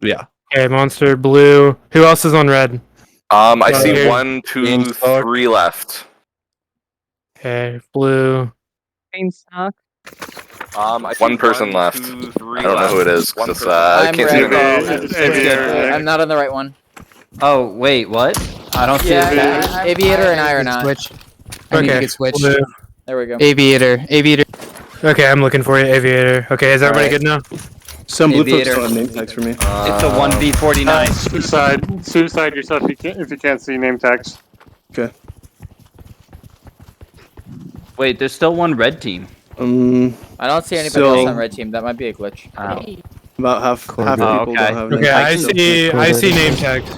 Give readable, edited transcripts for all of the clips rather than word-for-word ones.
Yeah. Okay, monster, blue. Who else is on red? I see here. 1, 2, 3 left. Okay, blue. One person left. I don't know who it is because I I'm can't see red. their name. I'm not on the right one. Oh wait, what? I don't see Yeah, Aviator and Ironaut. Switch. I need to get switched. blue. There we go. Aviator. Okay, I'm looking for you, Aviator. Okay, is everybody good now? Some blue folks Aviator. don't have name tags for me. It's a 1v49. Suicide yourself if you can't see name tags. Okay. Wait, there's still one red team. I don't see anybody So- else on red team. That might be a glitch. About half the people okay. don't have name Okay, tags. I see name tags.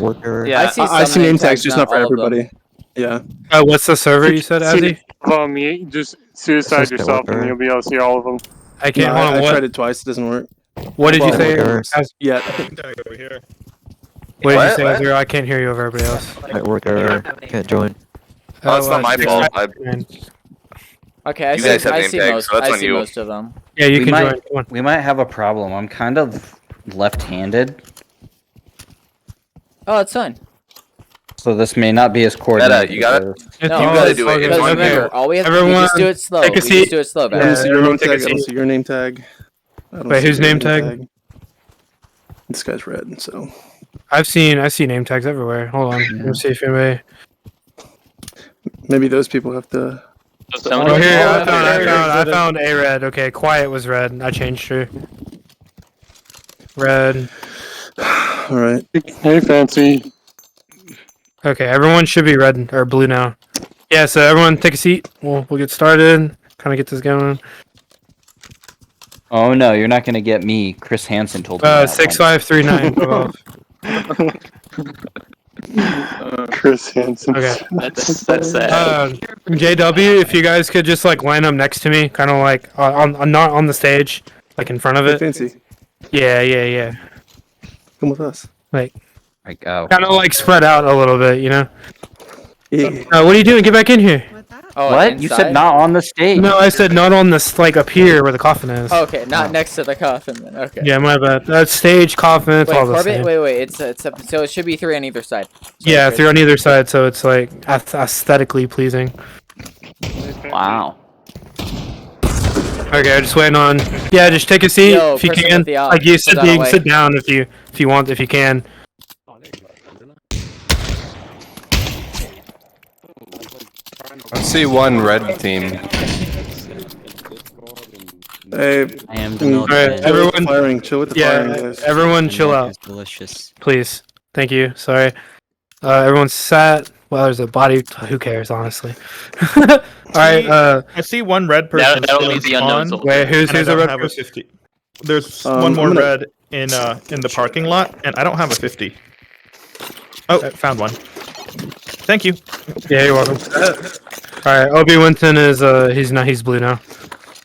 Yeah, I see name tags, just not for all of them. everybody. Yeah. What's the server you said, Azzy? Just suicide yourself and you'll be able to see all of them. I can't. No, Hold on. I What? tried it twice. It doesn't work. What did you say? Yeah. What did you What? say, Azzy? I can't hear you over everybody else. Worker can't join. Oh, it's not my fault. Okay, You guys have I name see tags, most. so that's I on see you. most of them. Yeah, you We can might- join. Come on. We might have a problem. I'm kind of left-handed, Oh, it's fine. so this may not be as coordinated. you got it? It's No, all- You gotta it's do all it. good. It's Because on remember, you. all we have to Everyone, just do it slow. take a We seat. just do it slow, I don't guys. see your everyone name take a tag. I don't seat. see your name tag. I don't Wait, see whose your name tag? This guy's red, so. I see name tags everywhere. Hold on. Let me see if anybody. Maybe those people have to. Oh, here, I found a red. Okay, quiet was red. I changed her. Red. Alright. Hey, Fancy. Okay, everyone should be red or blue now. Yeah, so everyone take a seat. We'll get started. Kind of get this going. Oh no, you're not gonna get me. Chris Hansen told me that 6539. Chris Hansen. Okay. That's sad. JW, if you guys could just like line up next to me, kind of like on not on the stage, like in front of Hey, it. Fancy. Yeah. Come with us. Like, oh. Kind of like spread out a little bit, you know. Yeah. What are you doing? Get back in here. Oh, What? inside? You said not on the stage. No, I said not on this, like up here where the coffin is. Oh, okay, not next to the coffin then. Okay. Yeah, my bad. That's stage, coffin, it's Wait, all the Corbett, same. wait. It's so it should be 3 on either side. So Yeah, okay. 3 on either side, so it's like aesthetically pleasing. Wow. Okay, just waiting on. Yeah, just take a seat Yo, if you person can. with the Like you put that away. sit down if you want, if you can. I see one red team. Hey, I am Alright, the milk. everyone. firing. Chill with the firing, Yeah, guys. everyone, chill out, Delicious. please. Thank you. Sorry. Everyone's sat. Well, there's a body. Who cares, honestly? All right. I see one red person. That'll still be in the unknown spawn, zone. Wait, who's and I a don't red have a person? 50. There's I'm one more gonna- red in the parking lot, and I don't have a 50. Oh, I found one. Thank you. Yeah, you're welcome. All right, Obi Winton is he's blue now.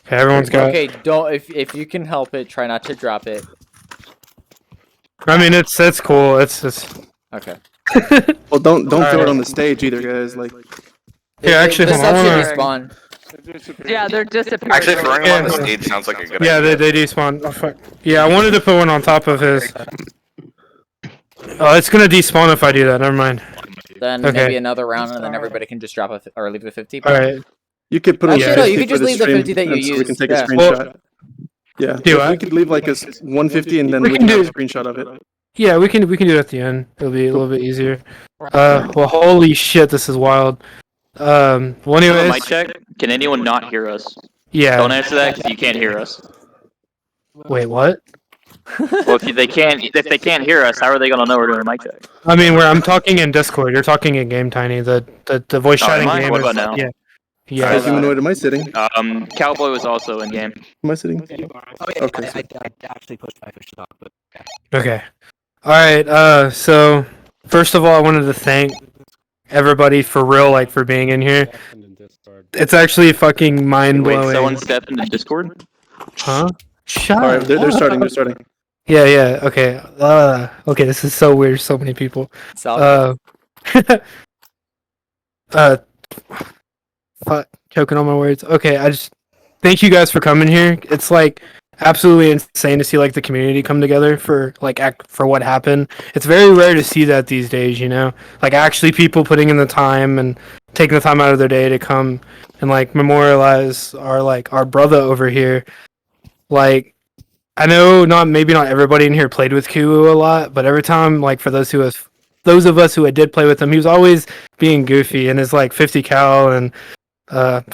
Okay, everyone's got. Okay, don't if you can help it, try not to drop it. I mean, it's cool. It's Okay. Well, don't throw Alright. it on the stage either, guys. Like, Here, actually, this hold on, stuff I should wanna- respawn. Yeah, they're disappearing. Actually, throwing Yeah, him on the hold on. stage sounds like a good Yeah, idea. they despawn. Oh, fuck. Yeah, I wanted to put one on top of his. Oh, it's gonna despawn if I do that. Never mind. Then Okay. maybe another round, and then everybody can just drop or leave the 50. All right. you could put on Actually, the no, 50 you could for just the leave the stream, 50 that you and so we used. can take Yeah. a screenshot. Yeah. Do if what? we could leave like a 150 and then We we can can have do- a screenshot of it. Yeah, we can do it at the end. It'll be a little bit easier. Well, holy shit, this is wild. Well, anyways. Mic check. Can anyone not hear us? Yeah. Don't answer that because you can't hear us. Wait, what? Well, if they can't hear us, how are they gonna know we're doing a mic check? I mean, where I'm talking in Discord, you're talking in Game Tiny. The voice Oh, chatting am I? game. What is- about now? Yeah. Hey, Yeah. humanoid, am I sitting? Cowboy was also in game. Am I sitting? Okay. So, I actually pushed my push stop, but Okay. All right. So first of all, I wanted to thank everybody for real, like for being in here. It's actually fucking mind Wait, blowing. someone stepped into Discord? Huh? Shut all right, up. they're starting. They're starting. Yeah. Okay. Okay. This is so weird. So many people. So, Fuck, choking on my words. Okay, I just thank you guys for coming here. It's like absolutely insane to see like the community come together for like for what happened. It's very rare to see that these days, you know, like actually people putting in the time and taking the time out of their day to come and like memorialize our brother over here. Like I know maybe not everybody in here played with Kuwu a lot, but every time like for those of us who did play with him, he was always being goofy and his like 50 cal and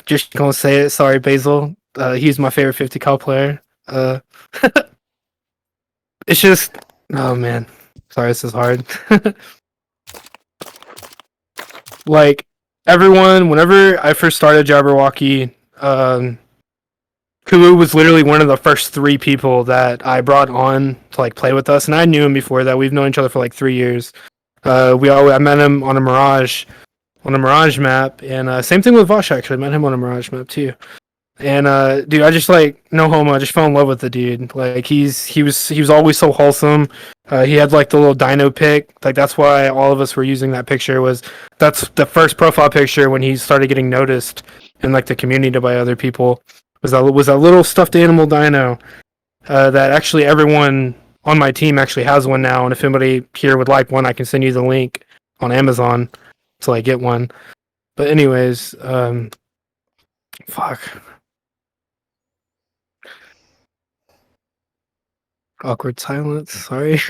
just gonna say it. Sorry, Basil. He's my favorite 50 cal player. Uh, it's just, oh man, sorry, this is hard. Like everyone, whenever I first started Jabberwocky, Kuwu was literally one of the first 3 people that I brought on to like play with us, and I knew him before that. We've known each other for like 3 years. I met him on a Mirage map, and same thing with Vosh actually. Met him on a Mirage map too. And dude, I just like no homo. I just fell in love with the dude. Like he was always so wholesome. He had like the little dino pic. Like that's why all of us were using that picture. That's the first profile picture when he started getting noticed in like the community by other people. Was that little stuffed animal dino that actually everyone on my team actually has one now. And if anybody here would like one, I can send you the link on Amazon till I get one. But anyways, fuck. Awkward silence. Sorry.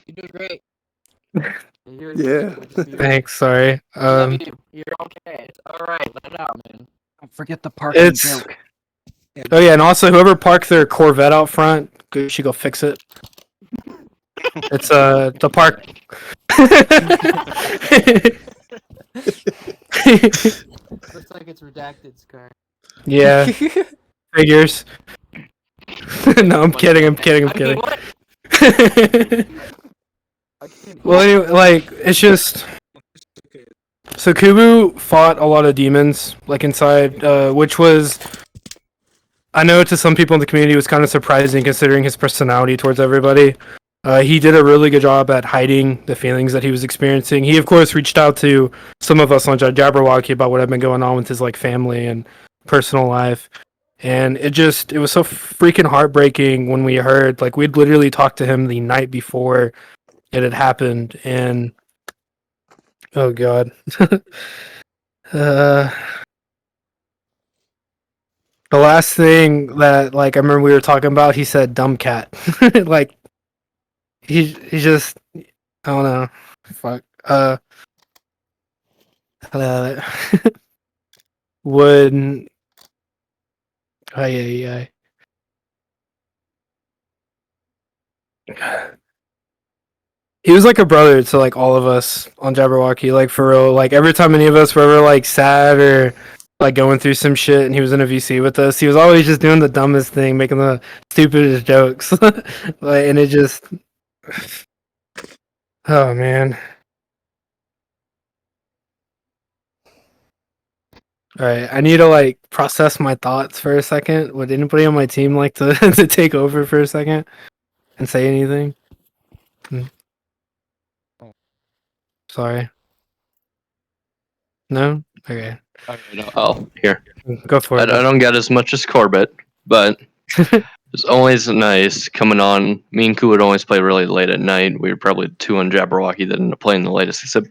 You do great. Yeah. Thanks. Sorry. You're okay. It's all right. Let it out, man. Don't forget the parking It's joke. oh yeah, and also whoever parked their Corvette out front, should go fix it. It's the park. Looks like it's redacted, Scar. Yeah, figures. No, I'm kidding. I'm kidding. Well, anyway, like it's just so Kuwu fought a lot of demons like inside, which was I know to some people in the community was kind of surprising considering his personality towards everybody. He did a really good job at hiding the feelings that he was experiencing. He of course reached out to some of us on Jabberwocky about what had been going on with his like family and personal life. And it was so freaking heartbreaking when we heard, like, we'd literally talked to him the night before it had happened, and oh god. The last thing that, like, I remember we were talking about, he said dumb cat. Like, he just, I don't know. Fuck. Would, yeah. He was like a brother to like all of us on Jabberwocky, like for real. Like every time any of us were ever like sad or like going through some shit, and he was in a VC with us, he was always just doing the dumbest thing, making the stupidest jokes. Like, and it just, oh man. All right, I need to like process my thoughts for a second. Would anybody on my team like to to take over for a second and say anything? Sorry. No? Okay. Oh, here. Go for I it. don't get as much as Corbett, but it's always nice coming on. Me and Ku would always play really late at night. We were probably 2 on Jabberwocky that ended up playing the latest, except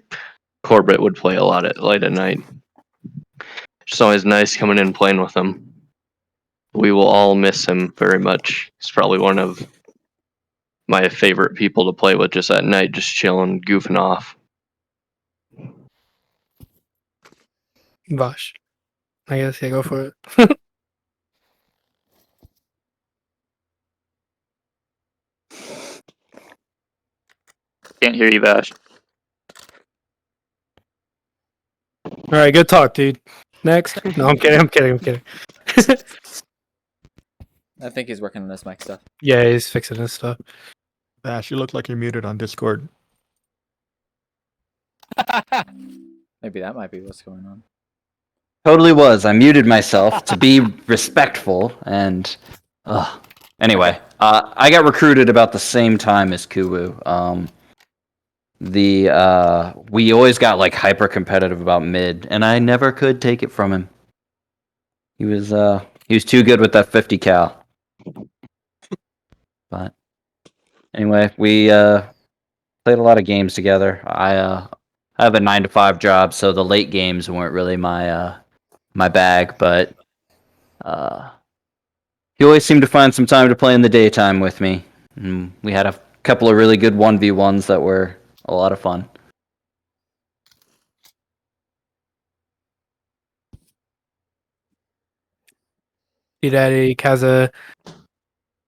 Corbett would play a lot late at night. It's always nice coming in and playing with him. We will all miss him very much. He's probably one of my favorite people to play with just at night, just chilling, goofing off. Vosh. I guess, yeah, go for it. Can't hear you, Vash. Alright, good talk, dude. Next. No, I'm kidding. I think he's working on this mic stuff. Yeah, he's fixing his stuff. Bash, you look like you're muted on Discord. Maybe that might be what's going on. Totally was. I muted myself to be respectful, and anyway, I got recruited about the same time as Kuwu. We always got like hyper competitive about mid, and I never could take it from him. He was He was too good with that 50 cal. But anyway, we played a lot of games together. I have a 9 to 5 job, so the late games weren't really my bag. But he always seemed to find some time to play in the daytime with me. And we had a couple of really good 1v1s that were a lot of fun. Daddy, Kaza,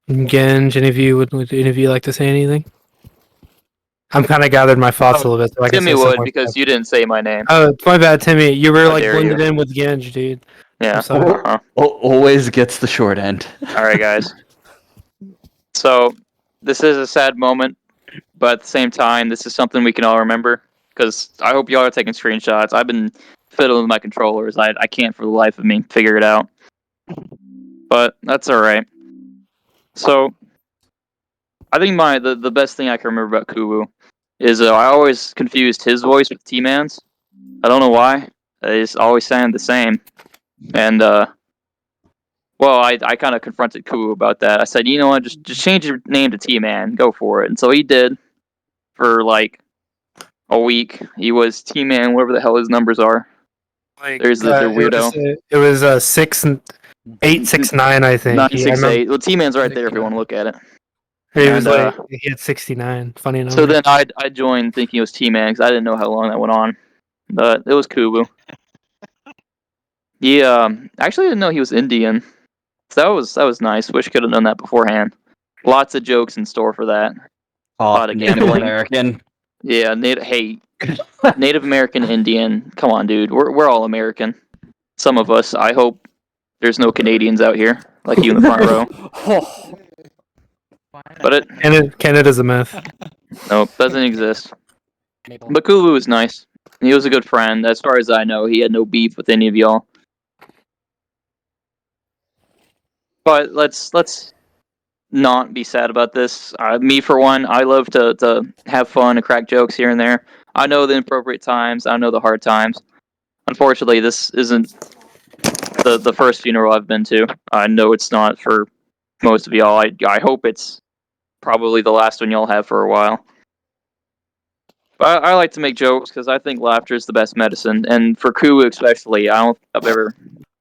Genj, any of you would any of you like to say anything? I'm kind of gathered my thoughts a little bit, so I can Timmy say some would more because stuff. you didn't say my name. Oh, it's my bad, Timmy. You were How like dare blended you. in with Genj, dude. Yeah. I'm sorry. Uh-huh. Always gets the short end. All right, guys. So this is a sad moment, but at the same time, this is something we can all remember. Because I hope y'all are taking screenshots. I've been fiddling with my controllers. I can't for the life of me figure it out. But that's all right. So I think the best thing I can remember about Kuwu is I always confused his voice with T-Man's. I don't know why. They just always sound the same. And well, I kind of confronted Kuwu about that. I said, you know what, just change your name to T-Man. Go for it. And so he did for like a week. He was T-Man, whatever the hell his numbers are. Like, There's the weirdo. It was 869, I think. 968. Well, T-Man's right there if you want to look at it. He was And, like he had 69. Funny enough. So then I joined thinking it was T-Man because I didn't know how long that went on. But it was Kuwu. He actually didn't know he was Indian. So that was nice. Wish could have done that beforehand. Lots of jokes in store for that. A lot of Native gambling. American. Yeah, Native American Indian. Come on, dude. We're all American. Some of us. I hope there's no Canadians out here like you in the front row. But Canada's a myth. Nope, doesn't exist. But Kuwu was nice. He was a good friend. As far as I know, he had no beef with any of y'all. But let's not be sad about this. Me for one, I love to have fun and crack jokes here and there. I know the inappropriate times. I know the hard times. Unfortunately, this isn't the first funeral I've been to. I know it's not for most of y'all. I hope it's probably the last one y'all have for a while. But I like to make jokes because I think laughter is the best medicine. And for Kuwu especially, I don't think I've ever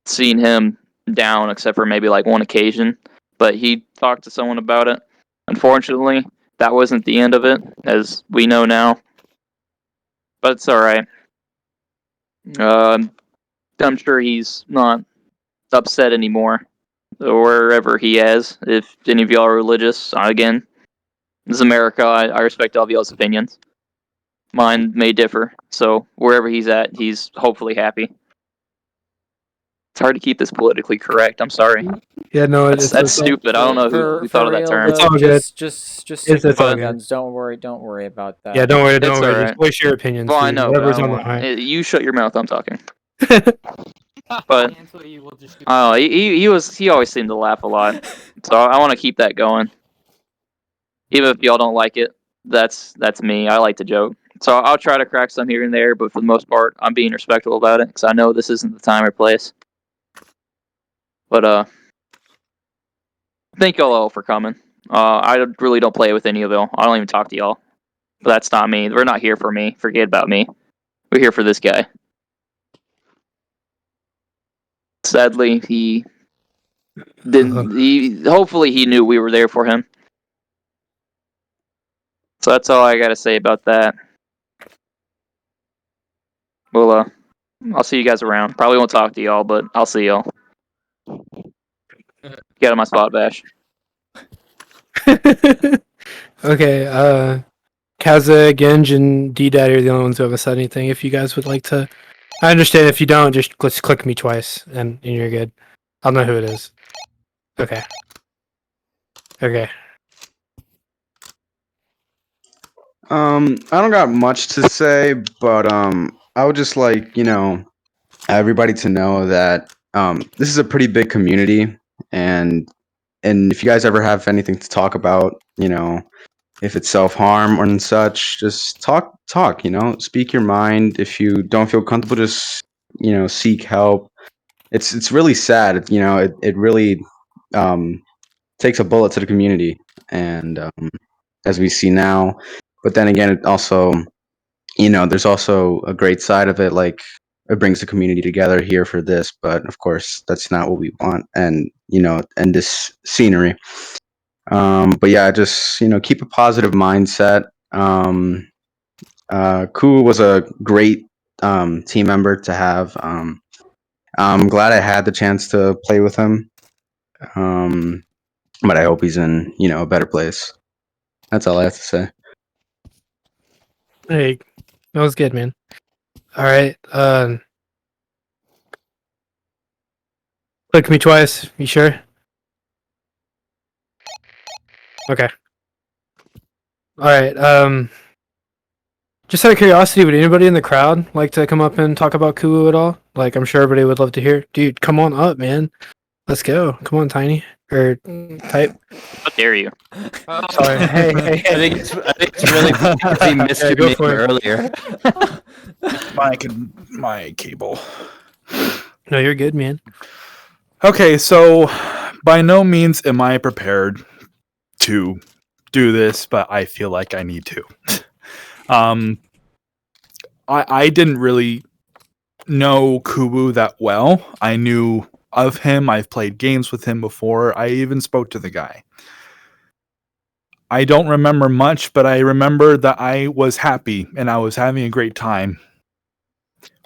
seen him down except for maybe like one occasion. But he talked to someone about it. Unfortunately, that wasn't the end of it, as we know now. But it's alright. I'm sure he's not upset anymore. Wherever he is. If any of y'all are religious, again, this is America. I respect all of y'all's opinions. Mine may differ. So wherever he's at, he's hopefully happy. It's hard to keep this politically correct. I'm sorry. Yeah, no, That's stupid. I don't know who thought of that term. It's all good. Just stick It's with all your good. guns. Don't worry about that. Yeah, don't worry. It's alright. Just voice your opinions. Well, I dude. know, but Whatever's I on don't the want- mind. you shut your mouth. I'm talking. But he always seemed to laugh a lot, so I want to keep that going. Even if y'all don't like it, that's me. I like to joke, so I'll try to crack some here and there. But for the most part, I'm being respectful about it because I know this isn't the time or place. But thank y'all all for coming. I really don't play with any of y'all. I don't even talk to y'all. But that's not me. We're not here for me. Forget about me. We're here for this guy. Sadly, he didn't. Hopefully he knew we were there for him. So that's all I gotta say about that. Well, I'll see you guys around. Probably won't talk to y'all, but I'll see y'all. Get out of my spot, Bash. Okay, Kaza, Genj, and D-Daddy are the only ones who haven't said anything. If you guys would like to... I understand if you don't, just click me twice, and you're good. I'll know who it is. Okay. Okay. I don't got much to say, but I would just like, everybody to know that this is a pretty big community, and if you guys ever have anything to talk about, if it's self-harm or and such, just talk, speak your mind. If you don't feel comfortable, just, seek help. it's really sad. You know, it really takes a bullet to the community, and as we see now. But then again, it also, you know, there's also a great side of it. Like it brings the community together here for this, but of course, that's not what we want. And you know, and this scenery. But yeah, just you know, keep a positive mindset. Kuwu was a great team member to have. I'm glad I had the chance to play with him. But I hope he's in, you know, a better place. That's all I have to say. Hey, that was good, man. All right. Click me twice. You sure? Okay. All right. Just out of curiosity, would anybody in the crowd like to come up and talk about Kuwu at all? Like, I'm sure everybody would love to hear. Dude, come on up, man. Let's go. Come on, Tiny. Or Type. How dare you? Sorry. Hey. I think it's really funny because he missed Yeah, your go name for it. earlier. My cable. No, you're good, man. Okay, so by no means am I prepared to do this, but I feel like I need to. I didn't really know Kuwu that well. I knew of him. I've played games with him before. I even spoke to the guy. I don't remember much, but I remember that I was happy and I was having a great time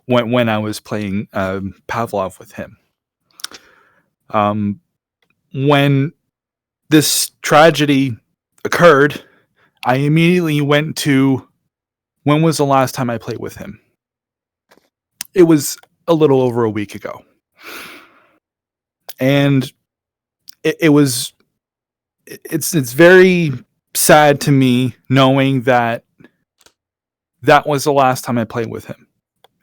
when I was playing Pavlov with him. When this tragedy occurred, I immediately went to when was the last time I played with him? It was a little over a week ago. And it's very sad to me knowing that was the last time I played with him.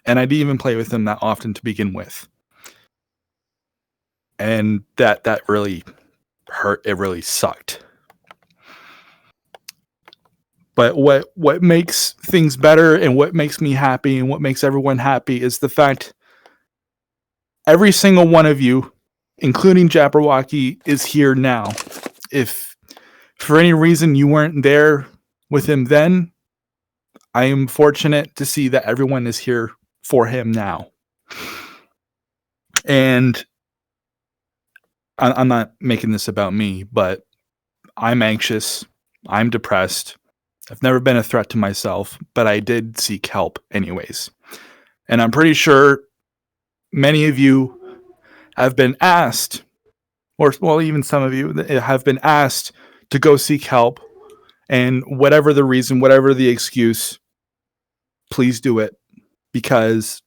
And I didn't even play with him that often to begin with. And that really hurt. It really sucked. But what makes things better and what makes me happy and what makes everyone happy is the fact every single one of you, including Jabberwocky, is here now. If for any reason you weren't there with him then, I am fortunate to see that everyone is here for him now. And I'm not making this about me, but I'm anxious. I'm depressed. I've never been a threat to myself, but I did seek help anyways. And I'm pretty sure many of you have been asked, or well, even some of you have been asked to go seek help. And whatever the reason, whatever the excuse, please do it, because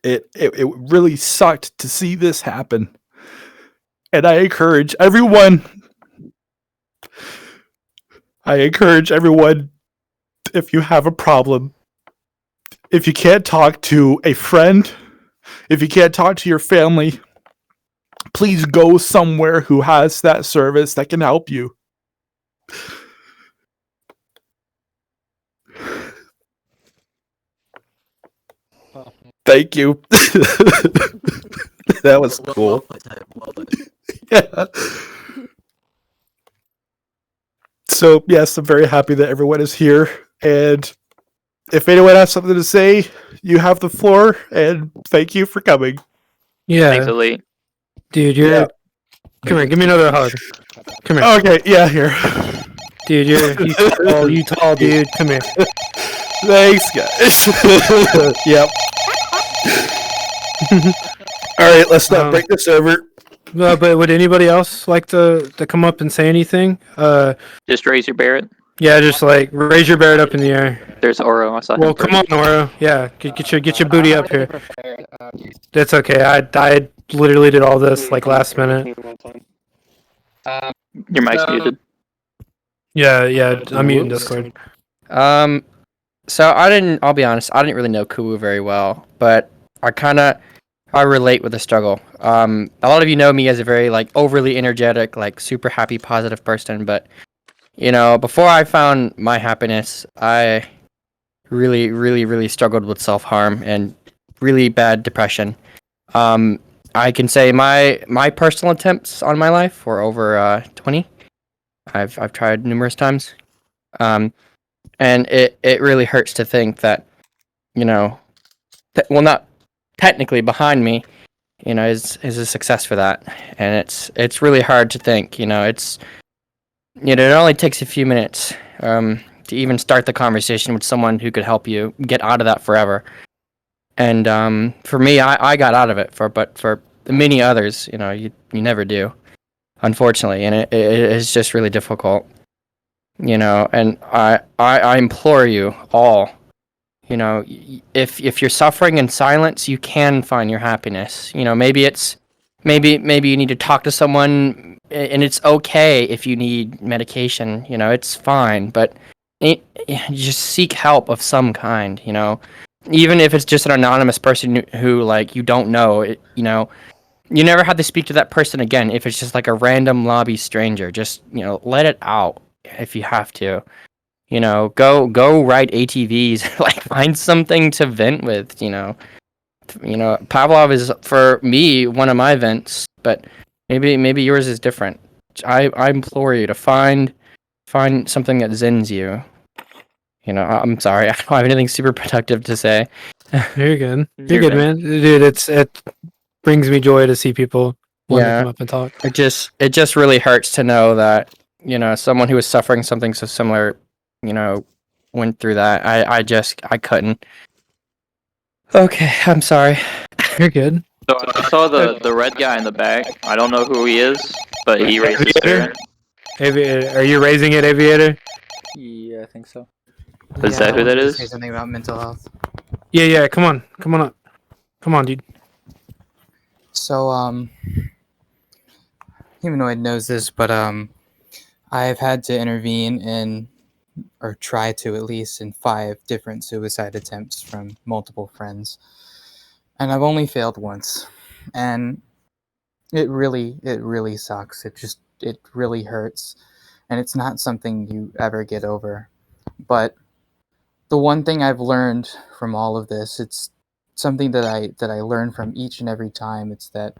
it really sucked to see this happen. And I encourage everyone, if you have a problem, if you can't talk to a friend, if you can't talk to your family, please go somewhere who has that service that can help you. Thank you. That was cool. Yeah. So, yes, I'm very happy that everyone is here. And if anyone has something to say, you have the floor. And thank you for coming. Yeah. Thanks, Elite. Dude, you're... Yeah. Come here, give me another hug. Come here. Okay, yeah, here. Dude, you tall, dude. Come here. Thanks, guys. Yep. All right, let's not break the server. But would anybody else like to come up and say anything? Just raise your Barrett. Yeah, just like raise your Barrett up in the air. There's Oro. I saw him Well, come on, Oro. Yeah, get your booty up here. That's okay. I literally did all this like last minute. Your mic's muted. Yeah. I'm muting Discord. So I'll be honest, I didn't really know Kuwu very well, but I relate with the struggle. A lot of you know me as a very like overly energetic, like super happy, positive person, but you know, before I found my happiness, I really, really, really struggled with self-harm and really bad depression. I can say my personal attempts on my life were over 20. I've tried numerous times, and it really hurts to think that, you know, well, not technically behind me, you know, is a success for that, and it's really hard to think, you know, it only takes a few minutes to even start the conversation with someone who could help you get out of that forever. And for me, I got out of it, but for many others, you know, you never do, unfortunately, and it is just really difficult, you know. And I implore you all, you know, if you're suffering in silence, you can find your happiness. You know, maybe you need to talk to someone, and it's okay if you need medication. You know, it's fine, but just seek help of some kind. You know, even if it's just an anonymous person who like you don't know. You know, you never have to speak to that person again. If it's just like a random lobby stranger, just, you know, let it out if you have to. You know, go ride ATVs, like find something to vent with, you know. You know, Pavlov is for me one of my vents, but maybe yours is different. I implore you to find something that zens you. You know, I'm sorry, I don't have anything super productive to say. You're good. You're good, man. Dude, it brings me joy to see people want to come up and talk. It just really hurts to know that, you know, someone who was suffering something so similar, you know, went through that. I couldn't. Okay, I'm sorry. You're good. So I saw the red guy in the back. I don't know who he is, but he raised his hand. Aviator, are you raising it, Aviator? Yeah, I think so. Is that who that is? Say something about mental health. Yeah. Come on up. Come on, dude. So, Humanoid knows this, but I've had to intervene in, or try to at least, in 5 different suicide attempts from multiple friends, and I've only failed once, and it really sucks. It really hurts, and it's not something you ever get over. But the one thing I've learned from all of this, it's something that I learn from each and every time. It's that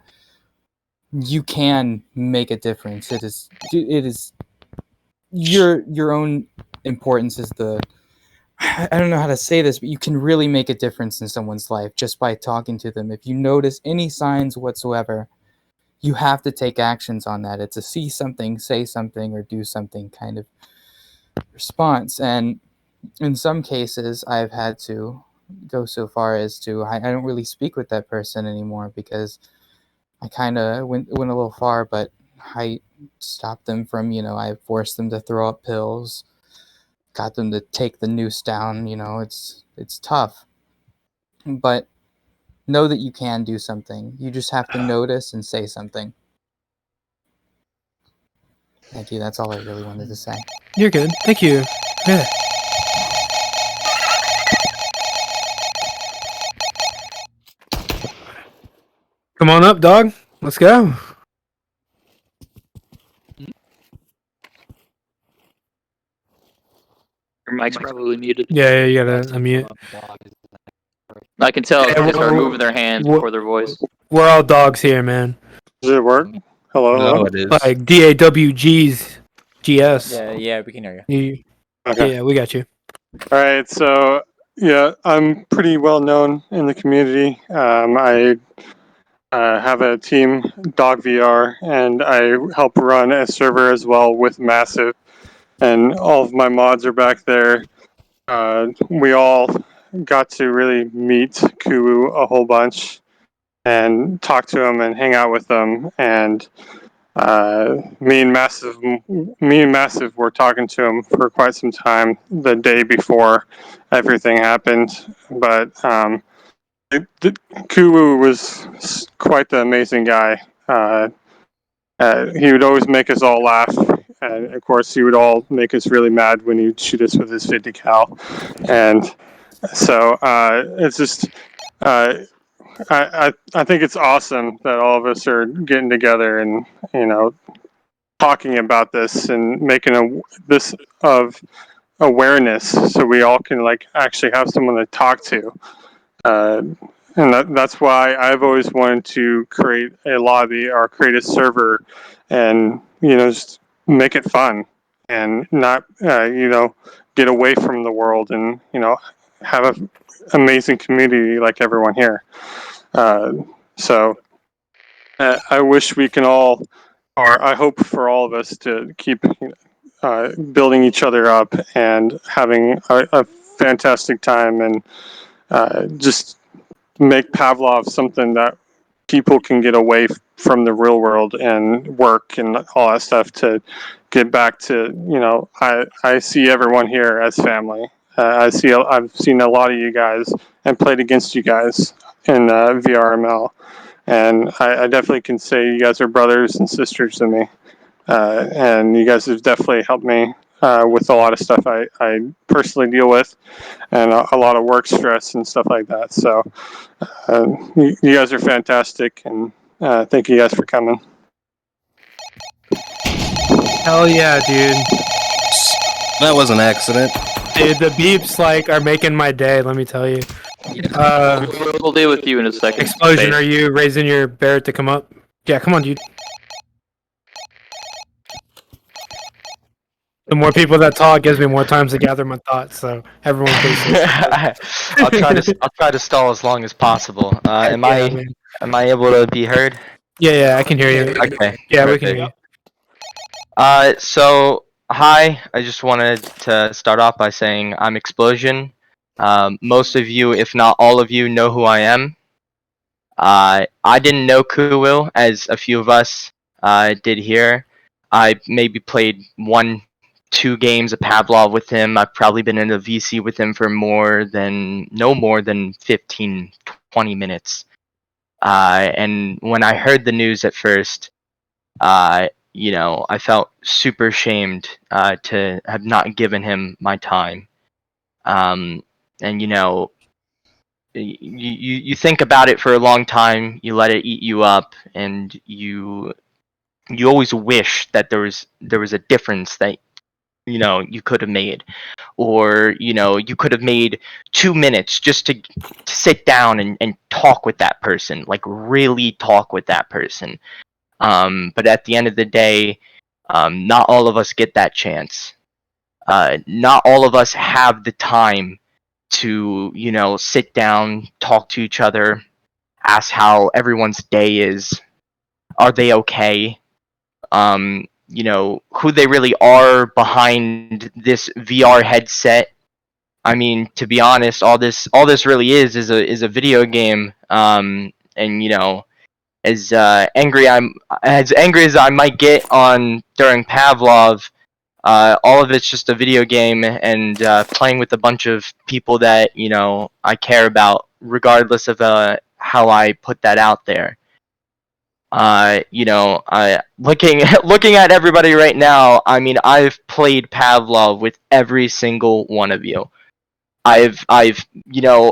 you can make a difference. It is your own importance is the, I don't know how to say this, but you can really make a difference in someone's life just by talking to them. If you notice any signs whatsoever, you have to take actions on that. It's a see something, say something, or do something kind of response. And in some cases, I've had to go so far as to, I don't really speak with that person anymore because I kind of went a little far, but I stopped them from, I forced them to throw up pills, got them to take the noose down. It's tough, but know that you can do something. You just have to notice and say something. Thank you. That's all I really wanted to say. You're good. Thank you. Yeah. Come on up, dog. Let's go. Your mic's probably muted. Yeah, you gotta unmute. I can tell Yeah, they start moving their hands before their voice. We're all dogs here, man. Does it work? Hello? No, it is. Like DAWGs, GS. Yeah, we can hear you. Okay. Yeah, we got you. All right, so yeah, I'm pretty well known in the community. I have a team, Dog VR, and I help run a server as well with Massive, and all of my mods are back there. We all got to really meet Kuwu a whole bunch and talk to him and hang out with them, and me and Massive were talking to him for quite some time the day before everything happened. But Kuwu was quite the amazing guy. He would always make us all laugh, and of course, he would all make us really mad when he'd shoot us with his 50 cal. And so it's just. I think it's awesome that all of us are getting together and talking about this and making this of awareness so we all can like actually have someone to talk to. and that's why I've always wanted to create a lobby or create a server, and just make it fun and not get away from the world, and have an amazing community like everyone here. So I wish we can all, or I hope for all of us to keep building each other up and having a fantastic time, and just make Pavlov something that people can get away from the real world and work and all that stuff to get back to, I see everyone here as family. I've seen a lot of you guys and played against you guys in VRML. And I definitely can say you guys are brothers and sisters to me. And you guys have definitely helped me with a lot of stuff I personally deal with, and a lot of work stress and stuff like that. So you guys are fantastic, and thank you guys for coming. Hell yeah, dude. That was an accident. Dude, the beeps are making my day. Let me tell you. We'll deal with you in a second. Explosion, Space. are you raising your Barrett to come up? Yeah, come on, dude. The more people that talk gives me more time to gather my thoughts. So everyone, I'll try to stall as long as possible. Am I able to be heard? Yeah, I can hear you. Okay. Yeah, we perfect. can hear you. So hi. I just wanted to start off by saying I'm Explosion. Most of you, if not all of you, know who I am. I didn't know Kuwu, as a few of us did here. I maybe played 1-2 games of Pavlov with him. I've probably been in a VC with him for no more than 15-20 minutes. And when I heard the news at first, I felt super ashamed to have not given him my time. And you think about it for a long time, you let it eat you up, and you always wish that there was a difference that you could have made, or you could have made 2 minutes just to sit down and talk with that person, like really talk with that person. But at the end of the day, not all of us get that chance. Not all of us have the time to sit down, talk to each other, ask how everyone's day is, are they okay, who they really are behind this VR headset. I mean, to be honest, all this really is a video game. And as angry as I might get on during Pavlov, all of it's just a video game, and playing with a bunch of people that I care about, regardless of how I put that out there. Looking at everybody right now, I mean, I've played Pavlov with every single one of you. I've a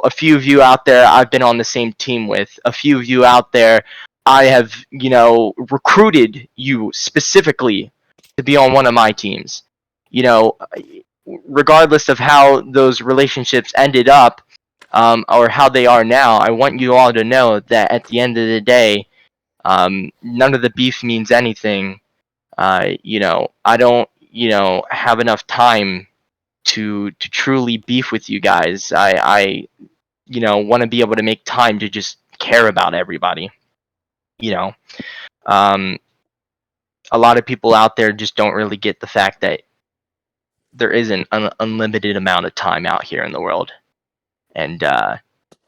few of you out there I've been on the same team with. A few of you out there I have recruited you specifically to be on one of my teams. Regardless of how those relationships ended up, or how they are now, I want you all to know that at the end of the day, none of the beef means anything. I don't have enough time to truly beef with you guys. I want to be able to make time to just care about everybody. A lot of people out there just don't really get the fact that there isn't an unlimited amount of time out here in the world, and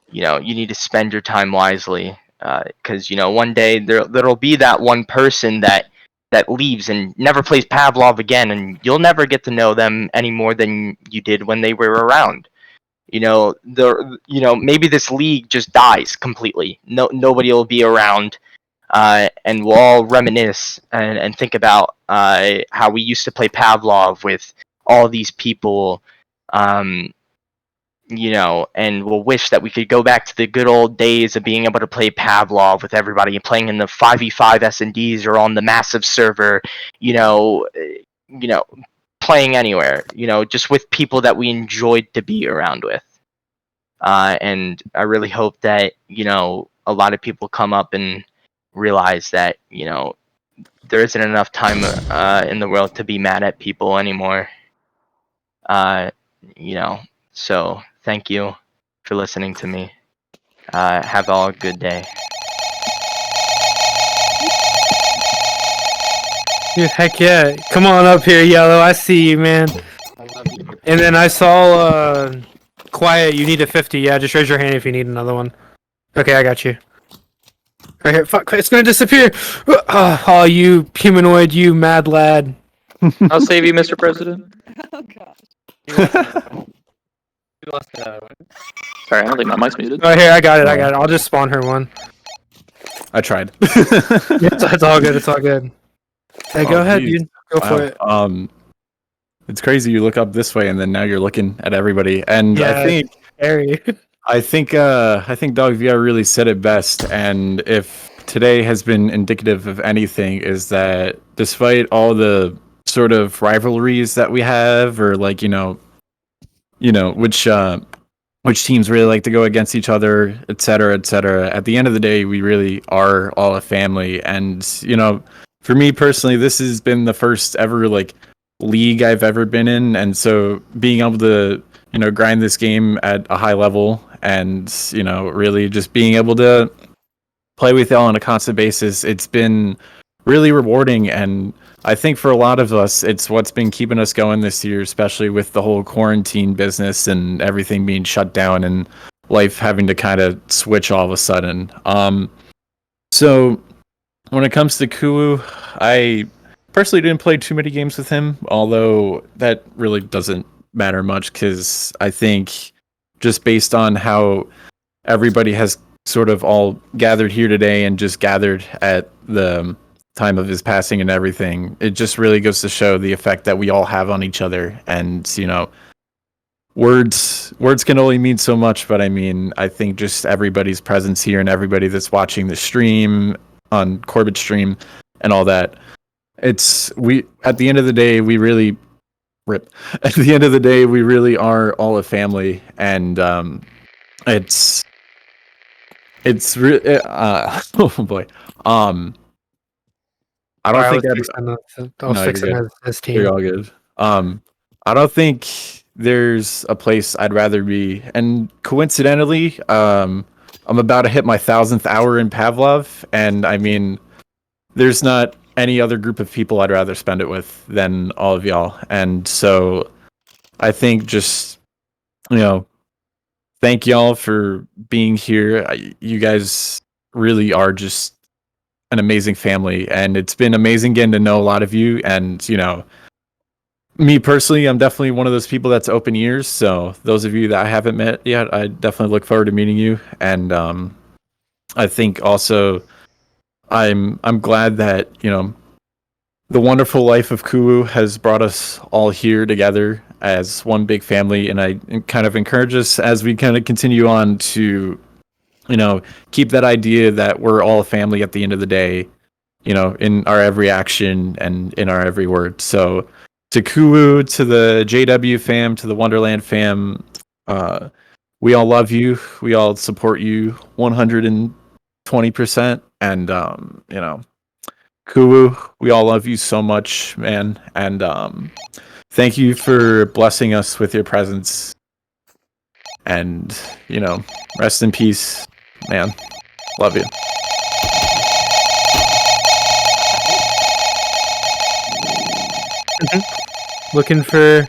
you need to spend your time wisely, because one day there'll be that one person that leaves and never plays Pavlov again, and you'll never get to know them any more than you did when they were around. Maybe this league just dies completely. Nobody will be around, and we'll all reminisce and think about how we used to play Pavlov with all these people, and we'll wish that we could go back to the good old days of being able to play Pavlov with everybody, playing in the 5v5 S&Ds or on the massive server, playing anywhere, just with people that we enjoyed to be around with. and I really hope that a lot of people come up and realize that there isn't enough time in the world to be mad at people anymore. So thank you for listening to me. Have all a good day. Dude, heck yeah. Come on up here, Yellow. I see you, man. And then I saw, Quiet, you need a 50. Yeah, just raise your hand if you need another one. Okay, I got you. Right here. Fuck, it's gonna disappear. Oh, you humanoid, you mad lad. I'll save you, Mr. President. Oh gosh. Sorry, I don't think my mic's muted. Oh, here, I got it. I'll just spawn her one. I tried. It's all good. It's all good. Hey, go ahead, geez. dude. Go for it. It's crazy. You look up this way, and then now you're looking at everybody. And Yeah, I think, scary. I think Dog VR really said it best. And if today has been indicative of anything, is that despite all the sort of rivalries that we have, or like which teams really like to go against each other, et cetera, et cetera. At the end of the day, we really are all a family. And for me personally, this has been the first ever like league I've ever been in, and so being able to grind this game at a high level, and really just being able to play with y'all on a constant basis, it's been really rewarding. And I think for a lot of us, it's what's been keeping us going this year, especially with the whole quarantine business and everything being shut down and life having to kind of switch all of a sudden. So when it comes to Kuwu, I personally didn't play too many games with him, although that really doesn't matter much, because I think just based on how everybody has sort of all gathered here today and just gathered at the time of his passing and everything, it just really goes to show the effect that we all have on each other. And words can only mean so much, but I mean, I think just everybody's presence here and everybody that's watching the stream on Corbett's stream and all that, at the end of the day, we really at the end of the day, we really are all a family. And it's really oh boy. I don't think I'll fix it as team. You're all good. I don't think there's a place I'd rather be. And coincidentally, I'm about to hit my 1,000th hour in Pavlov, and I mean, there's not any other group of people I'd rather spend it with than all of y'all. And so I think just, thank y'all for being here. You guys really are just an amazing family, and it's been amazing getting to know a lot of you. And me personally, I'm definitely one of those people that's open ears, so those of you that I haven't met yet, I definitely look forward to meeting you. And I think also I'm glad that the wonderful life of Kuwu has brought us all here together as one big family, and I kind of encourage us as we kind of continue on to keep that idea that we're all a family at the end of the day, in our every action and in our every word. So to Kuwu, to the JW fam, to the Wonderland fam, we all love you. We all support you 120%. And, Kuwu, we all love you so much, man. And thank you for blessing us with your presence. And, rest in peace, man. Love you. Looking for.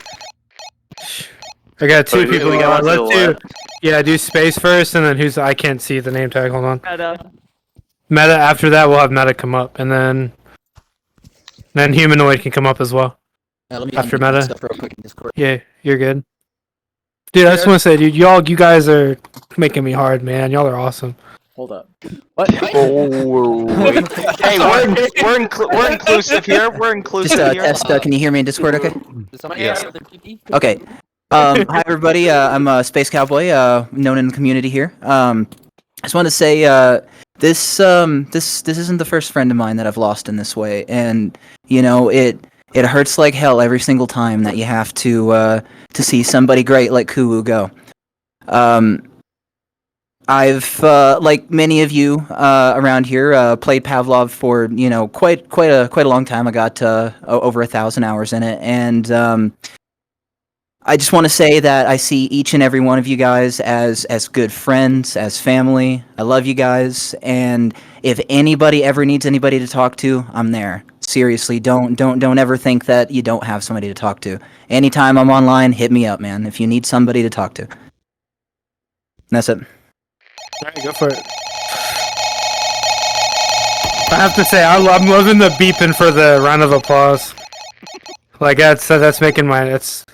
I got two people. we got Let's do. Yeah, do space first, and then who's? I can't see the name tag. Hold on. Meta. After that, we'll have Meta come up, and then Humanoid can come up as well. After Meta. Stuff real quick in Discord. Yeah, you're good. Dude, I just want to say, dude, you guys are making me hard, man. Y'all are awesome. Hold up. What? Hey, we're inclusive here. We're inclusive Just here. test. Can you hear me in Discord? Okay. Yes. Okay. Hi everybody. I'm a Space Cowboy, known in the community here. I just want to say, this isn't the first friend of mine that I've lost in this way, and it hurts like hell every single time that you have to see somebody great like Kuwu go. I've, like many of you around here, played Pavlov for quite a long time. I got over 1,000 hours in it, and I just want to say that I see each and every one of you guys as good friends, as family. I love you guys, and if anybody ever needs anybody to talk to, I'm there. Seriously, don't ever think that you don't have somebody to talk to. Anytime I'm online, hit me up, man. If you need somebody to talk to. That's it. All right, go for it. I have to say, I'm loving the beeping for the round of applause. Like that's making my that's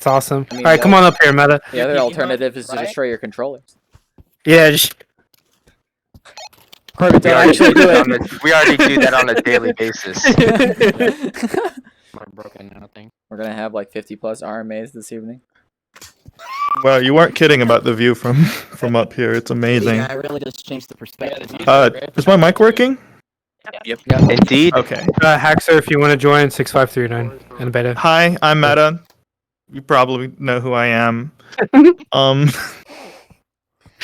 awesome. I mean, All right, come on up here, Meta. The other alternative is to destroy your controllers. Yeah. Just... Corbett, don't actually do it. We already do that on a daily basis. Broken now, I think. We're gonna have like 50 plus RMAs this evening. Well, you weren't kidding about the view from up here. It's amazing. Yeah, it really does change the perspective. Is my mic working? Yep. Indeed. Okay. Haxer, if you want to join, 6539 in beta. Hi, I'm Meta. You probably know who I am.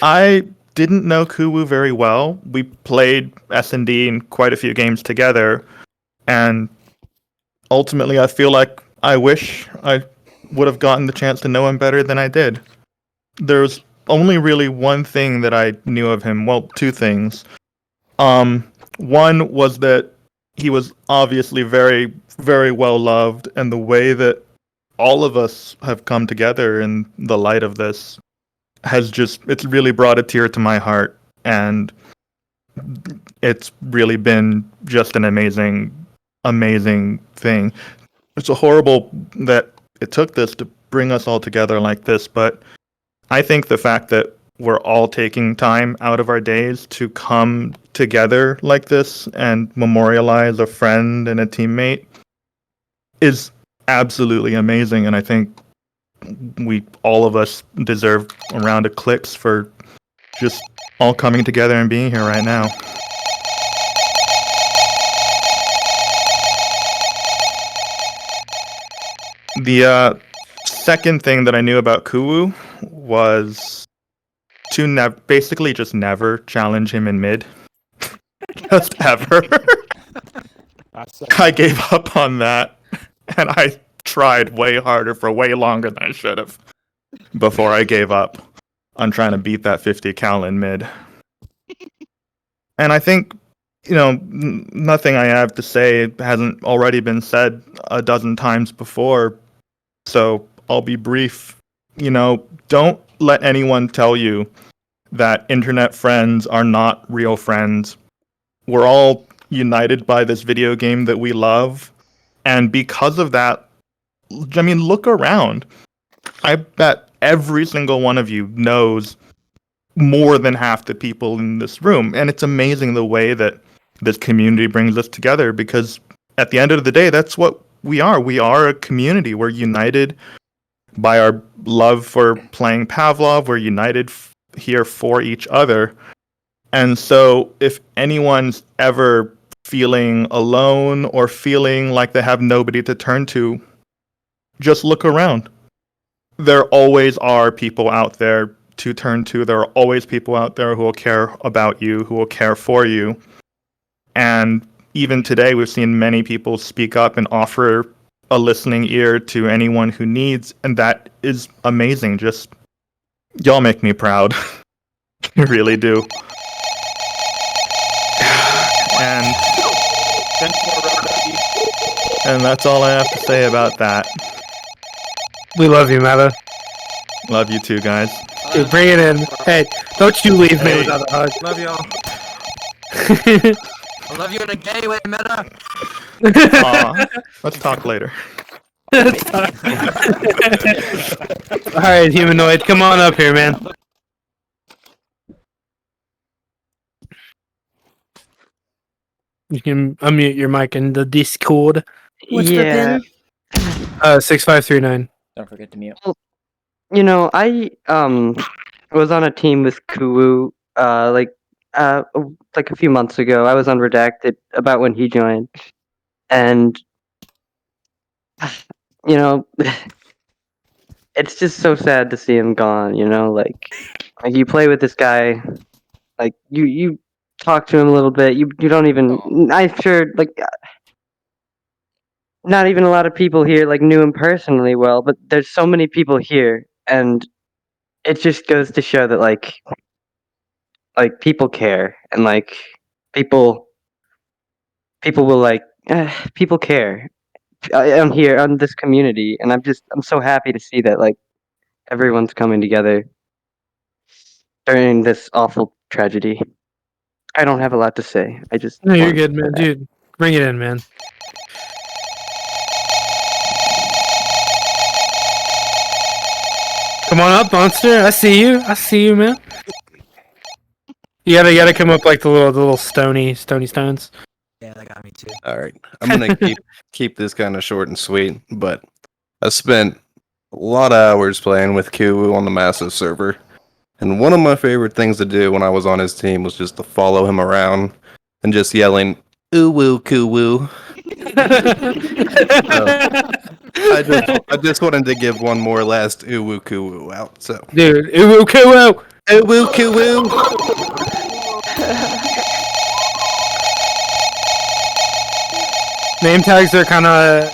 I didn't know Kuwu very well. We played S&D in quite a few games together, and ultimately I feel like I wish I would have gotten the chance to know him better than I did. There's only really one thing that I knew of him. Well, two things. One was that he was obviously very, very well loved, and the way that all of us have come together in the light of this it's really brought a tear to my heart, and it's really been just an amazing, amazing thing. It's horrible that it took this to bring us all together like this, but I think the fact that we're all taking time out of our days to come together like this and memorialize a friend and a teammate is absolutely amazing, and I think all of us deserve a round of clicks for just all coming together and being here right now. The second thing that I knew about Kuwu was to basically just never challenge him in mid. Just ever. I gave up on that, and I tried way harder for way longer than I should have before I gave up on trying to beat that 50 cal in mid. And I think, nothing I have to say hasn't already been said a dozen times before, so I'll be brief. Don't let anyone tell you that internet friends are not real friends. We're all united by this video game that we love, and because of that, look around. I bet every single one of you knows more than half the people in this room, and it's amazing the way that this community brings us together, because at the end of the day, that's what we are. We are a community. We're united by our love for playing Pavlov. We're united here for each other. And so if anyone's ever feeling alone or feeling like they have nobody to turn to, just look around. There always are people out there to turn to. There are always people out there who will care about you, who will care for you. And even today, we've seen many people speak up and offer a listening ear to anyone who needs, and that is amazing. Just, y'all make me proud. You really do. And that's all I have to say about that. We love you, Meta. Love you too, guys. Dude, bring it in. Hey, don't you leave me without a hug. Love y'all. I love you in a gay way, Meta. Aw, let's talk later. Alright, humanoid, come on up here, man. You can unmute your mic in the Discord. What's the pin? 6539. Don't forget to mute. I was on a team with Kuwu like a few months ago. I was on Redacted about when he joined, and it's just so sad to see him gone. You know, like you play with this guy, like you talk to him a little bit. You don't even. I'm sure like not even a lot of people here like knew him personally well, but there's so many people here, and it just goes to show that like people care, and like people people will like people care. I'm here on this community, and I'm so happy to see that like everyone's coming together during this awful tragedy. I don't have a lot to say. I just No, you're wanted to good, say man. that. Dude, bring it in, man. Come on up, monster. I see you. I see you, man. You gotta come up like the little stony stones. Yeah, that got me too. All right, I'm gonna keep this kind of short and sweet, but I spent a lot of hours playing with Kuwu on the massive server, and one of my favorite things to do when I was on his team was just to follow him around and just yelling "Uwu Kuwu." I just wanted to give one more last "Uwu Kuwu" out. So, Dude, Uwu Kuwu! Uwu Kuwu! Name tags are kind of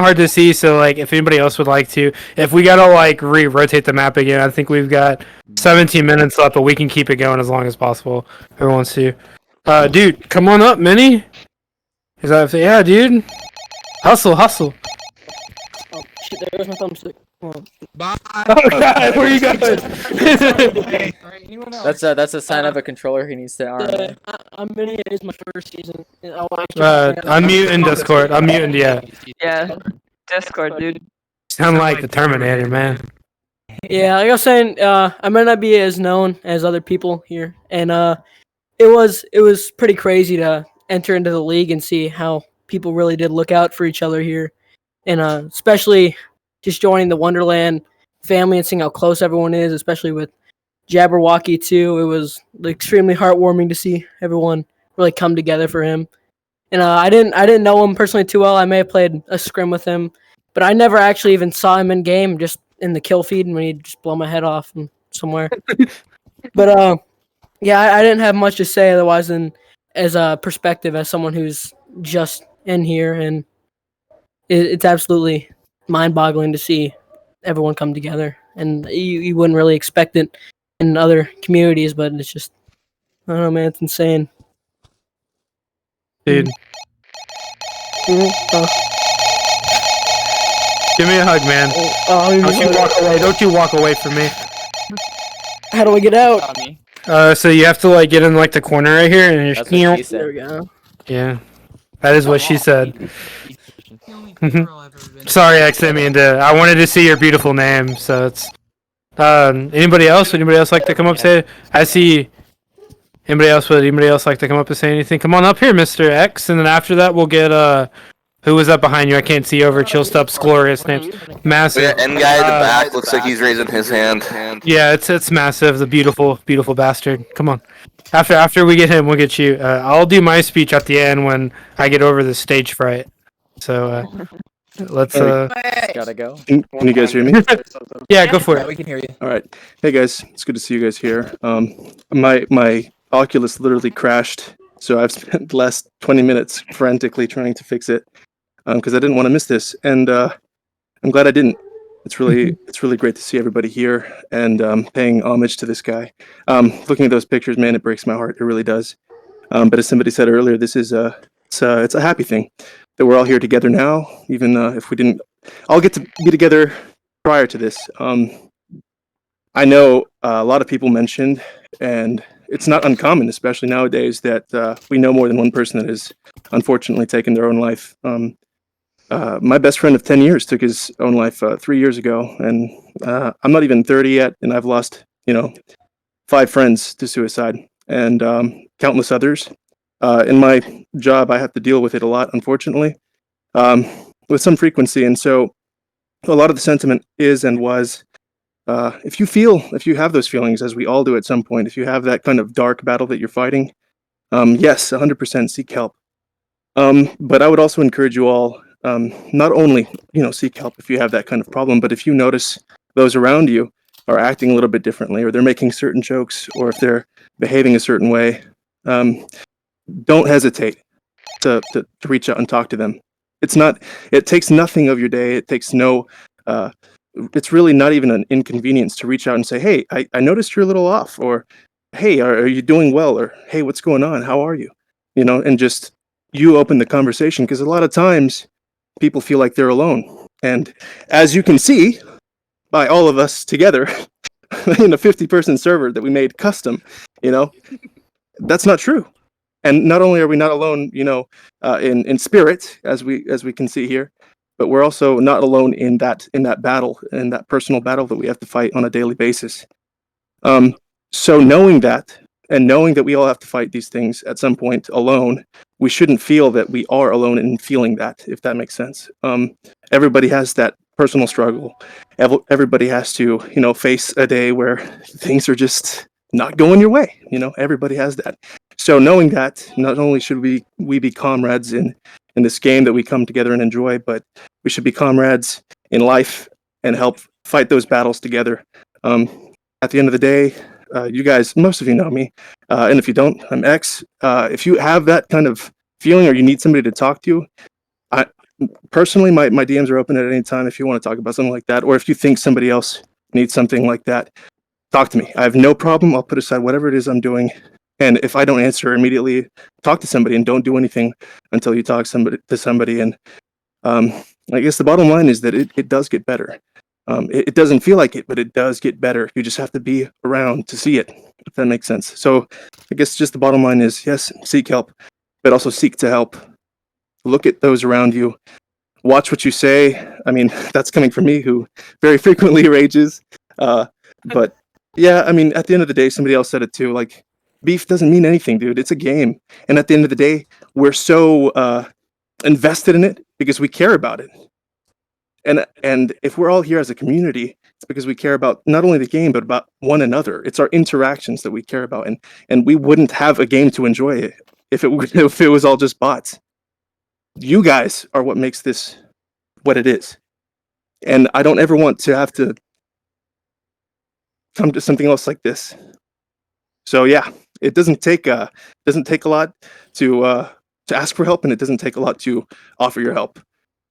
hard to see. So like, if anybody else would like to, if we gotta like rotate the map again, I think we've got 17 minutes left, but we can keep it going as long as possible. Whoever wants to, dude, come on up, Minnie. Is that yeah, dude? Hustle. Oh shit! There's my thumbstick. Bye. Oh god, where you going? That's a sign of a controller he needs to arm. I'm Mini. It is my first season. I'm muting Discord. I'm muting. Yeah. Yeah, Discord, dude. Sound like the Terminator, man. Yeah, like I was saying, I might not be as known as other people here, and it was pretty crazy to enter into the league and see how people really did look out for each other here, and especially just joining the Wonderland family and seeing how close everyone is, especially with Jabberwocky too. It was extremely heartwarming to see everyone really come together for him. And I didn't know him personally too well. I may have played a scrim with him, but I never actually even saw him in game, just in the kill feed when he'd just blow my head off from somewhere. But yeah, I didn't have much to say otherwise than as a perspective as someone who's just in here, and it's absolutely mind-boggling to see everyone come together. And you wouldn't really expect it in other communities, but it's just, I don't know, man, it's insane. Dude. Give me a hug, man. Don't you walk away from me. How do I get out? So you have to like get in like the corner right here and just That's what she said. There we go. Yeah. That is what she said. Sorry, I accidentally I wanted to see your beautiful name, so it's anybody else? Would anybody else like to come up and say I see anybody else like to come up and say anything? Come on up here, Mr. X, and then after that we'll get who was up behind you? I can't see over. Chillstup's glorious name's massive. Yeah, end guy in the back looks like he's raising his hand. Yeah, it's massive. The beautiful bastard. Come on. After we get him, we'll get you. I'll do my speech at the end when I get over the stage fright. So let's. Gotta go. Can you guys hear me? Yeah, go for it. We can hear you. All right. Hey guys, it's good to see you guys here. My Oculus literally crashed, so I've spent the last 20 minutes frantically trying to fix it because I didn't want to miss this, and I'm glad I didn't. It's really great to see everybody here and paying homage to this guy. Looking at those pictures, man, it breaks my heart. It really does. But as somebody said earlier, this is it's a happy thing that we're all here together now, even if we didn't all get to be together prior to this. I know a lot of people mentioned, and it's not uncommon, especially nowadays, that we know more than one person that has unfortunately taken their own life. My best friend of 10 years took his own life 3 years ago, and I'm not even 30 yet, and I've lost, 5 friends to suicide, and countless others. In my job, I have to deal with it a lot, unfortunately, with some frequency, and so a lot of the sentiment is and was, if you have those feelings, as we all do at some point, if you have that kind of dark battle that you're fighting, yes, 100% seek help. But I would also encourage you all, not only seek help if you have that kind of problem, but if you notice those around you are acting a little bit differently, or they're making certain jokes, or if they're behaving a certain way, don't hesitate to reach out and talk to them. It takes nothing of your day. It takes no it's really not even an inconvenience to reach out and say, hey, I noticed you're a little off, or hey, are you doing well, or hey, what's going on, how are you, and just you open the conversation, because a lot of times people feel like they're alone. And as you can see by all of us together in a 50-person server that we made custom, that's not true. And not only are we not alone, in spirit, as we can see here, but we're also not alone in that battle, in that personal battle that we have to fight on a daily basis. So knowing that, and knowing that we all have to fight these things at some point alone, we shouldn't feel that we are alone in feeling that, if that makes sense. Everybody has that personal struggle. Everybody has to, face a day where things are just not going your way. Everybody has that. So knowing that, not only should we be comrades in this game that we come together and enjoy, but we should be comrades in life and help fight those battles together. At the end of the day, you guys, most of you know me, and if you don't, I'm X. If you have that kind of feeling, or you need somebody to talk to, personally, my DMs are open at any time if you want to talk about something like that, or if you think somebody else needs something like that, talk to me. I have no problem. I'll put aside whatever it is I'm doing, and if I don't answer immediately, talk to somebody, and don't do anything until you talk to somebody. And I guess the bottom line is that it does get better. It doesn't feel like it, but it does get better. You just have to be around to see it, if that makes sense. So I guess just the bottom line is, yes, seek help, but also seek to help. Look at those around you. Watch what you say. I mean, that's coming from me, who very frequently rages. But yeah, I mean, at the end of the day, somebody else said it too. Like, beef doesn't mean anything, dude. It's a game. And at the end of the day, we're so invested in it because we care about it. And if we're all here as a community, it's because we care about not only the game, but about one another. It's our interactions that we care about. And we wouldn't have a game to enjoy it if it was all just bots. You guys are what makes this what it is. And I don't ever want to have to come to something else like this. So yeah, it doesn't take a lot to ask for help, and it doesn't take a lot to offer your help.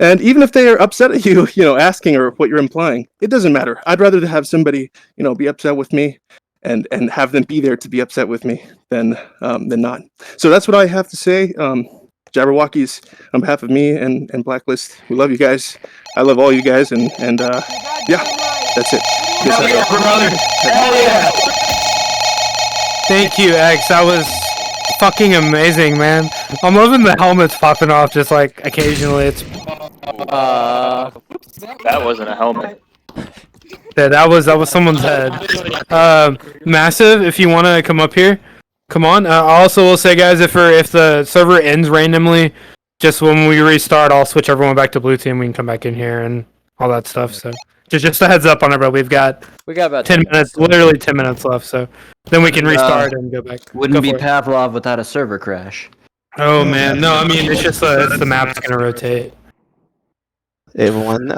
And even if they are upset at you, asking, or what you're implying, it doesn't matter. I'd rather have somebody, be upset with me and have them be there to be upset with me than not. So that's what I have to say. Jabberwockies, on behalf of me and Blacklist, we love you guys. I love all you guys, and yeah, that's it. Hell yeah, brother. Hell yeah. Thank you, X. That was fucking amazing, man. I'm loving the helmets popping off just like occasionally. It's That wasn't a helmet. yeah, that was someone's head. Massive, if you want to come up here, come on. I also will say, guys, if the server ends randomly, just when we restart, I'll switch everyone back to blue team. We can come back in here and all that stuff. So just a heads up on it, bro. We've got about 10 minutes, literally 10 minutes left. So then we can restart and go back. Wouldn't be for it. Pavlov without a server crash. Oh man, no, I mean it's just the map's gonna rotate. Hey everyone,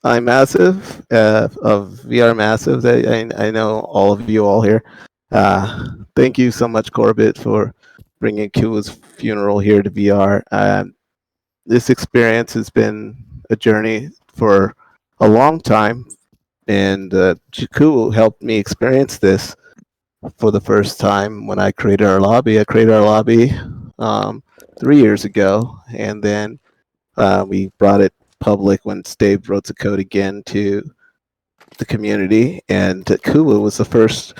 I'm Massive of VR Massive. I know all of you all here. Thank you so much, Corbett, for bringing Kuwu's funeral here to VR. This experience has been a journey for a long time, and Kuwu helped me experience this for the first time when I created our lobby. I created our lobby 3 years ago, and then we brought it public when Stave wrote the code again to the community, and Kuwu was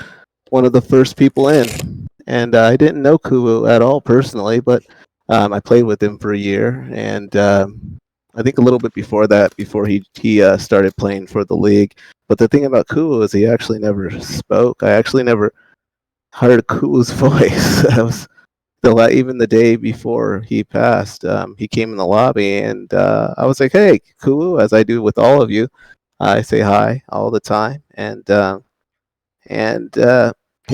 one of the first people in. And I didn't know Kuwu at all personally, but I played with him for a year, and I think a little bit before that, before he started playing for the league. But the thing about Kuwu is he actually never spoke. I actually never heard Kuwu's voice. I was even the day before he passed, he came in the lobby, and I was like, "Hey, Kuwu," as I do with all of you. I say hi all the time, and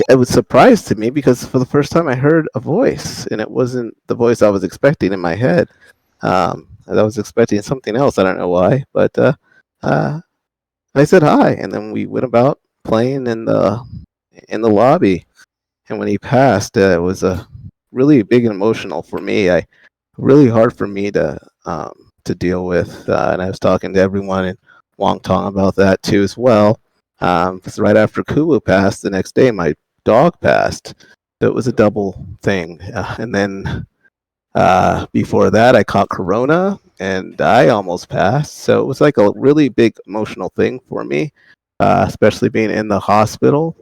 it was a surprise to me because for the first time I heard a voice, and it wasn't the voice I was expecting in my head. I was expecting something else. I don't know why, but I said hi, and then we went about playing in the lobby. And when he passed, it was a really big and emotional for me. Really hard for me to deal with, and I was talking to everyone in Wongtong about that too as well. Because right after Kuwu passed, the next day my dog passed, so it was a double thing. And then before that, I caught Corona, and I almost passed. So it was like a really big emotional thing for me, especially being in the hospital.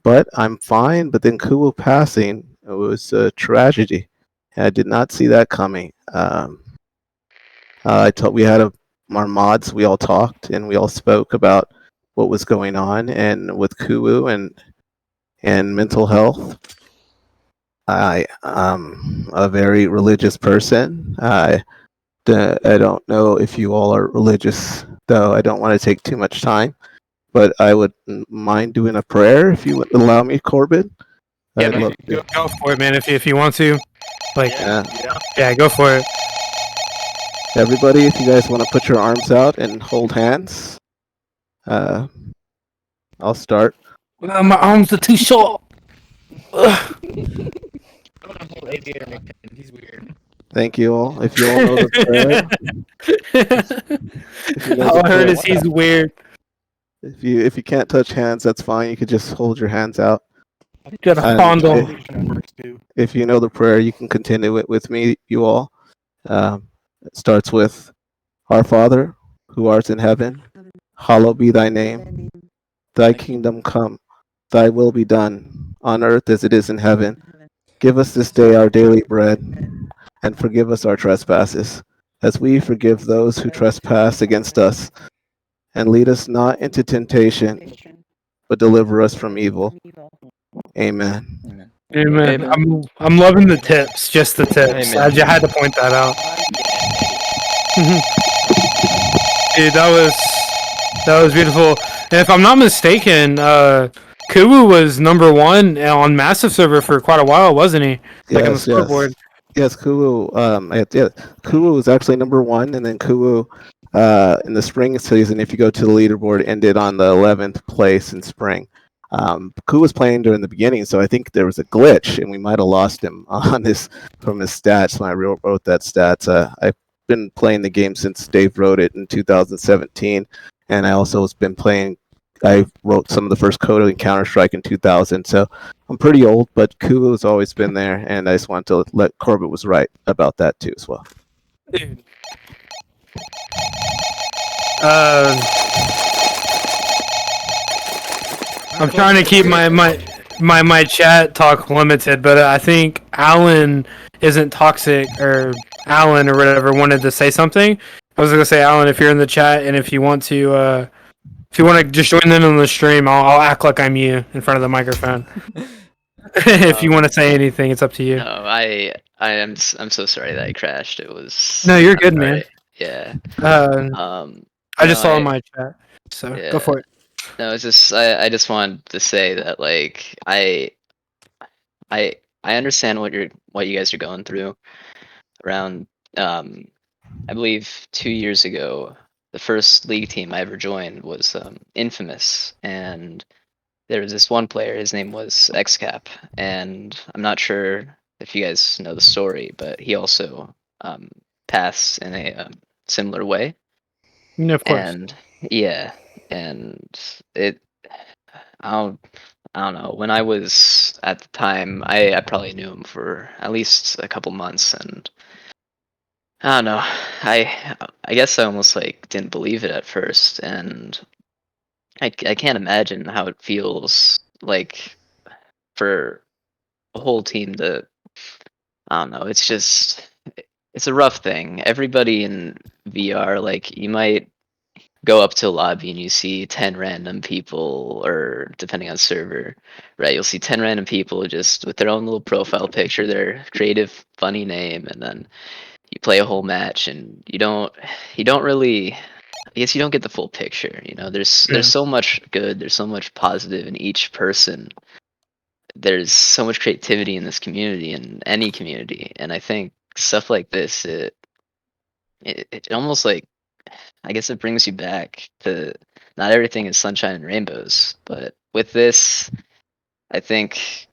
But I'm fine. But then Kuwu passing, it was a tragedy. I did not see that coming. We had our mods. We all talked and we all spoke about what was going on, and with Kuwu and mental health. I am a very religious person. I don't know if you all are religious, though. I don't want to take too much time, but I would mind doing a prayer if you would allow me, Corbin. Yeah, I'd love to. go for it, man. If you want to, like, Yeah. go for it. Everybody, if you guys want to put your arms out and hold hands, I'll start. My arms are too short. He's weird. Thank you all. If you all know the prayer, if you know All the I heard prayer, is he's weird. if you can't touch hands, that's fine. You could just hold your hands out. Got a And fondle. if you know the prayer, you can continue it with me, you all. It starts with Our Father, who art in heaven, hallowed be thy name. Thy kingdom come, thy will be done, on earth as it is in heaven. Give us this day our daily bread, and forgive us our trespasses, as we forgive those who trespass against us. And lead us not into temptation, but deliver us from evil. Amen. Amen. I'm loving the tips, just the tips. I just had to point that out. Dude, that was beautiful. And if I'm not mistaken, Kuwu was #1 on massive server for quite a while, wasn't he? Like on the scoreboard. Yes, Kuwu. Kuwu was actually #1, and then Kuwu, in the spring season, if you go to the leaderboard, ended on the 11th place in spring. Kuwu was playing during the beginning, so I think there was a glitch, and we might have lost him on his from his stats when I wrote that stats. I've been playing the game since Dave wrote it in 2017, and I also has been playing. I wrote some of the first code in Counter-Strike in 2000, so I'm pretty old, but Kuwu has always been there, and I just wanted to let Corbett was right about that too as well. Dude. I'm trying to keep my chat talk limited, but I think Alan isn't toxic, or Alan or whatever wanted to say something. I was gonna say, Alan, if you're in the chat and if you want to just join in on the stream, I'll act like I'm you in front of the microphone. If you want to say anything, it's up to you. No, I'm so sorry that I crashed. It was. No, you're good, man. Yeah. I just saw in my chat, so go for it. No, it's just I just wanted to say that, like, I understand what you guys are going through. Around I believe 2 years ago, the first league team I ever joined was Infamous, and there was this one player. His name was XCap, and I'm not sure if you guys know the story, but he also passed in a similar way. Yeah, of course. And yeah, and it I don't know. When I was at the time, I probably knew him for at least a couple months, and I don't know. I guess I almost like didn't believe it at first, and I can't imagine how it feels like for a whole team to. I don't know. It's just it's a rough thing. Everybody in VR, like, you might go up to a lobby and you see 10 random people, or depending on server, right, you'll see 10 random people just with their own little profile picture, their creative funny name, and then you play a whole match and you don't really, I guess you don't get the full picture. There's so much good, there's so much positive in each person. There's so much creativity in this community, in any community, and I think stuff like this, it almost like, I guess it brings you back to not everything is sunshine and rainbows, but with this, I think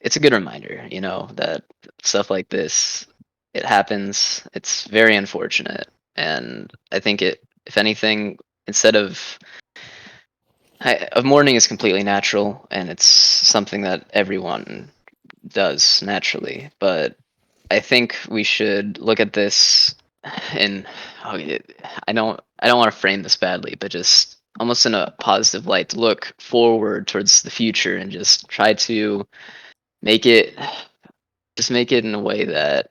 it's a good reminder, that stuff like this, it happens. It's very unfortunate, and I think if anything, instead of mourning is completely natural, and it's something that everyone does naturally. But I think we should look at this in, I don't want to frame this badly, but just almost in a positive light, to look forward towards the future and just try to make it in a way that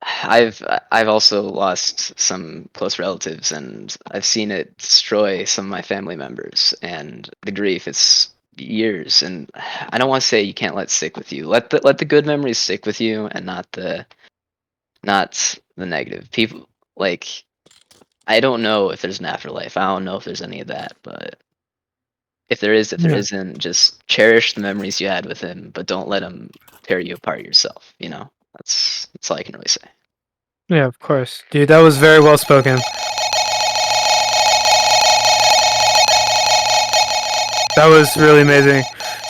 I've also lost some close relatives, and I've seen it destroy some of my family members, and the grief, it's years, and I don't want to say you can't let it stick with you. Let the good memories stick with you, and not the negative. People, like, I don't know if there's an afterlife. I don't know if there's any of that, but if there is, if there Yeah. isn't, just cherish the memories you had with him, but don't let him tear you apart yourself. That's all I can really say. Yeah, of course, dude. That was very well spoken. That was really amazing.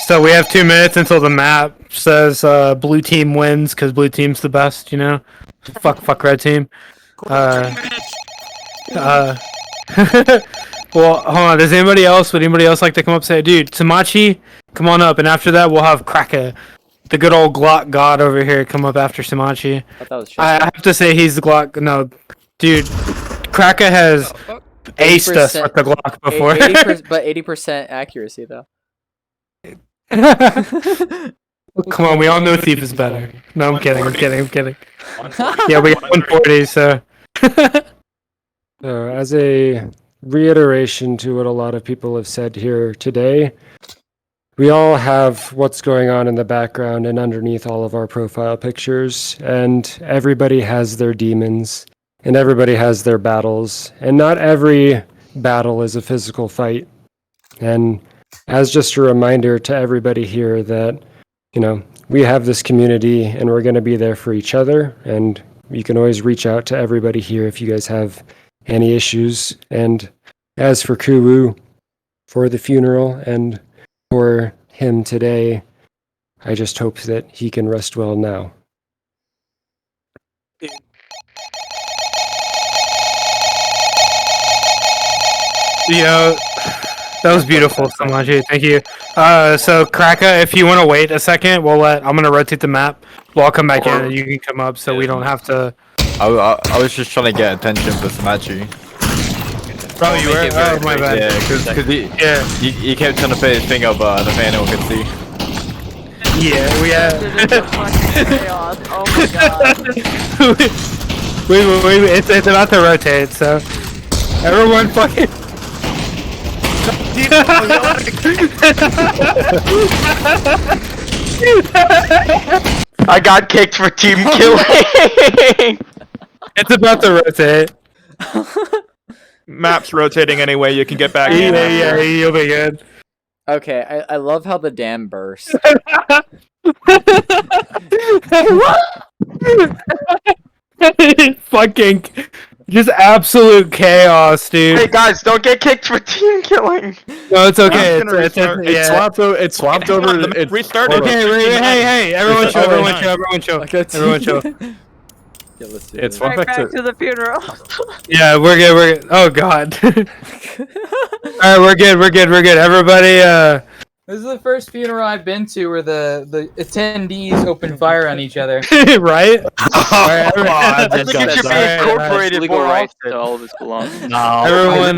So we have 2 minutes until the map says blue team wins because blue team's the best. Fuck red team. Well, hold on. Does anybody else? Would anybody else like to come up and say, dude, Samachi, come on up? And after that, we'll have Kraka, the good old Glock god over here, come up after Samachi. I have to say he's the Glock. No, dude, Kraka has aced us with the Glock before. 80%, but 80% accuracy though. Come on, we all know Thief is better. No, I'm kidding. Yeah, we got 140, so. As a reiteration to what a lot of people have said here today, we all have what's going on in the background and underneath all of our profile pictures, and everybody has their demons, and everybody has their battles, and not every battle is a physical fight. And as just a reminder to everybody here that, we have this community and we're going to be there for each other, and you can always reach out to everybody here if you guys have any issues. And as for Kuwu, for the funeral and for him today, I just hope that he can rest well now. That was beautiful, Samaji. Thank you. So Kraka, if you want to wait a second, I'm gonna rotate the map. I'll come back in and you can come up so we don't have to. I was just trying to get attention for Samachi. Oh, you were? Oh, my bad. Yeah, because he kept trying to put his finger, but the fan could see. Yeah, we have. Oh my god. Wait, it's about to rotate, so everyone fucking. I got kicked for team killing. It's about to rotate. Map's rotating anyway. You can get back. Yeah, you'll be good. Okay, I love how the dam burst. Fucking just absolute chaos, dude. Hey guys, don't get kicked for team killing. No, it's okay. It's swapped over. It's restarted. Okay, hey, everyone chill, everyone chill. Yeah, let's do It's it. one back to the funeral. Yeah, we're good. Oh god. All right, we're good. Everybody, This is the first funeral I've been to where the attendees open fire on each other. right? I think it should be incorporated Legal more rights often. to all of his belongings. No. Everyone,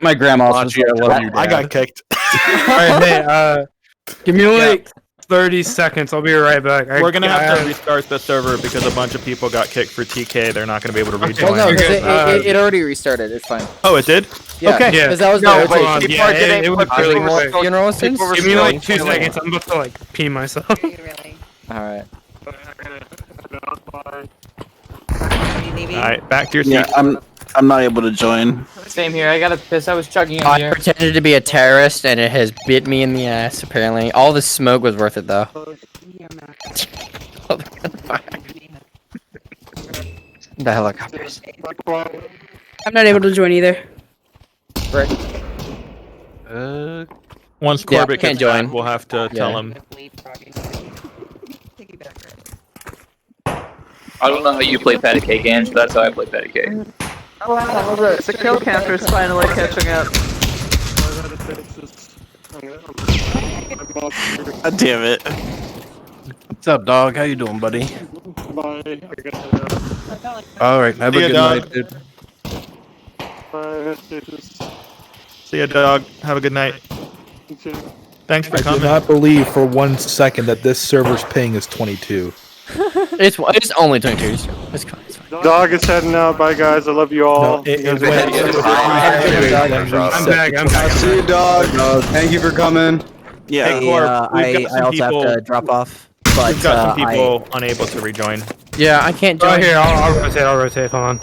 My grandma also Machi, I love you, I Dad. got kicked. Alright, hey, give me like 30 seconds. I'll be right back. We're gonna have to restart the server because a bunch of people got kicked for TK. They're not gonna be able to rejoin. Well, no, because Okay, it already restarted. It's fine. Oh, it did? Yeah, Okay. because that was No, the wait, rotation. people are getting it was people really were quick. still- Funeral people were Give me still like 2 killing. seconds. I'm about to like pee myself. All right. All right, back to your seat. Yeah, I'm not able to join. Same here. I gotta piss. I was chugging in I here. pretended to be a terrorist and it has bit me in the ass, apparently. All the smoke was worth it, though. the helicopters. I'm not able to join either. Right. Once Yeah, Corbett can't gets back, join. we'll have to tell Yeah. him. I don't know how you play patty cake, Ange, but that's how I play patty cake. Oh wow, the kill counter's finally catching up. God damn it. What's up, dog? How you doing, buddy? All right, have See a ya, good dog. night, dude. See ya, dog. Have a good night. Thanks for I do coming. not believe for 1 second that this server's ping is 22. It's only 22. It's fine. It's fine. Dog is heading out. Bye, guys. I love you all. it You guys went- are- I'm back. I'll see you, dog. Thank you for coming. Yeah, Hey, hey, Corb, we've I got some also people. have to drop off. But We've got some I- people unable to rejoin. Yeah, I can't join. Right here, I'll rotate. Hold on.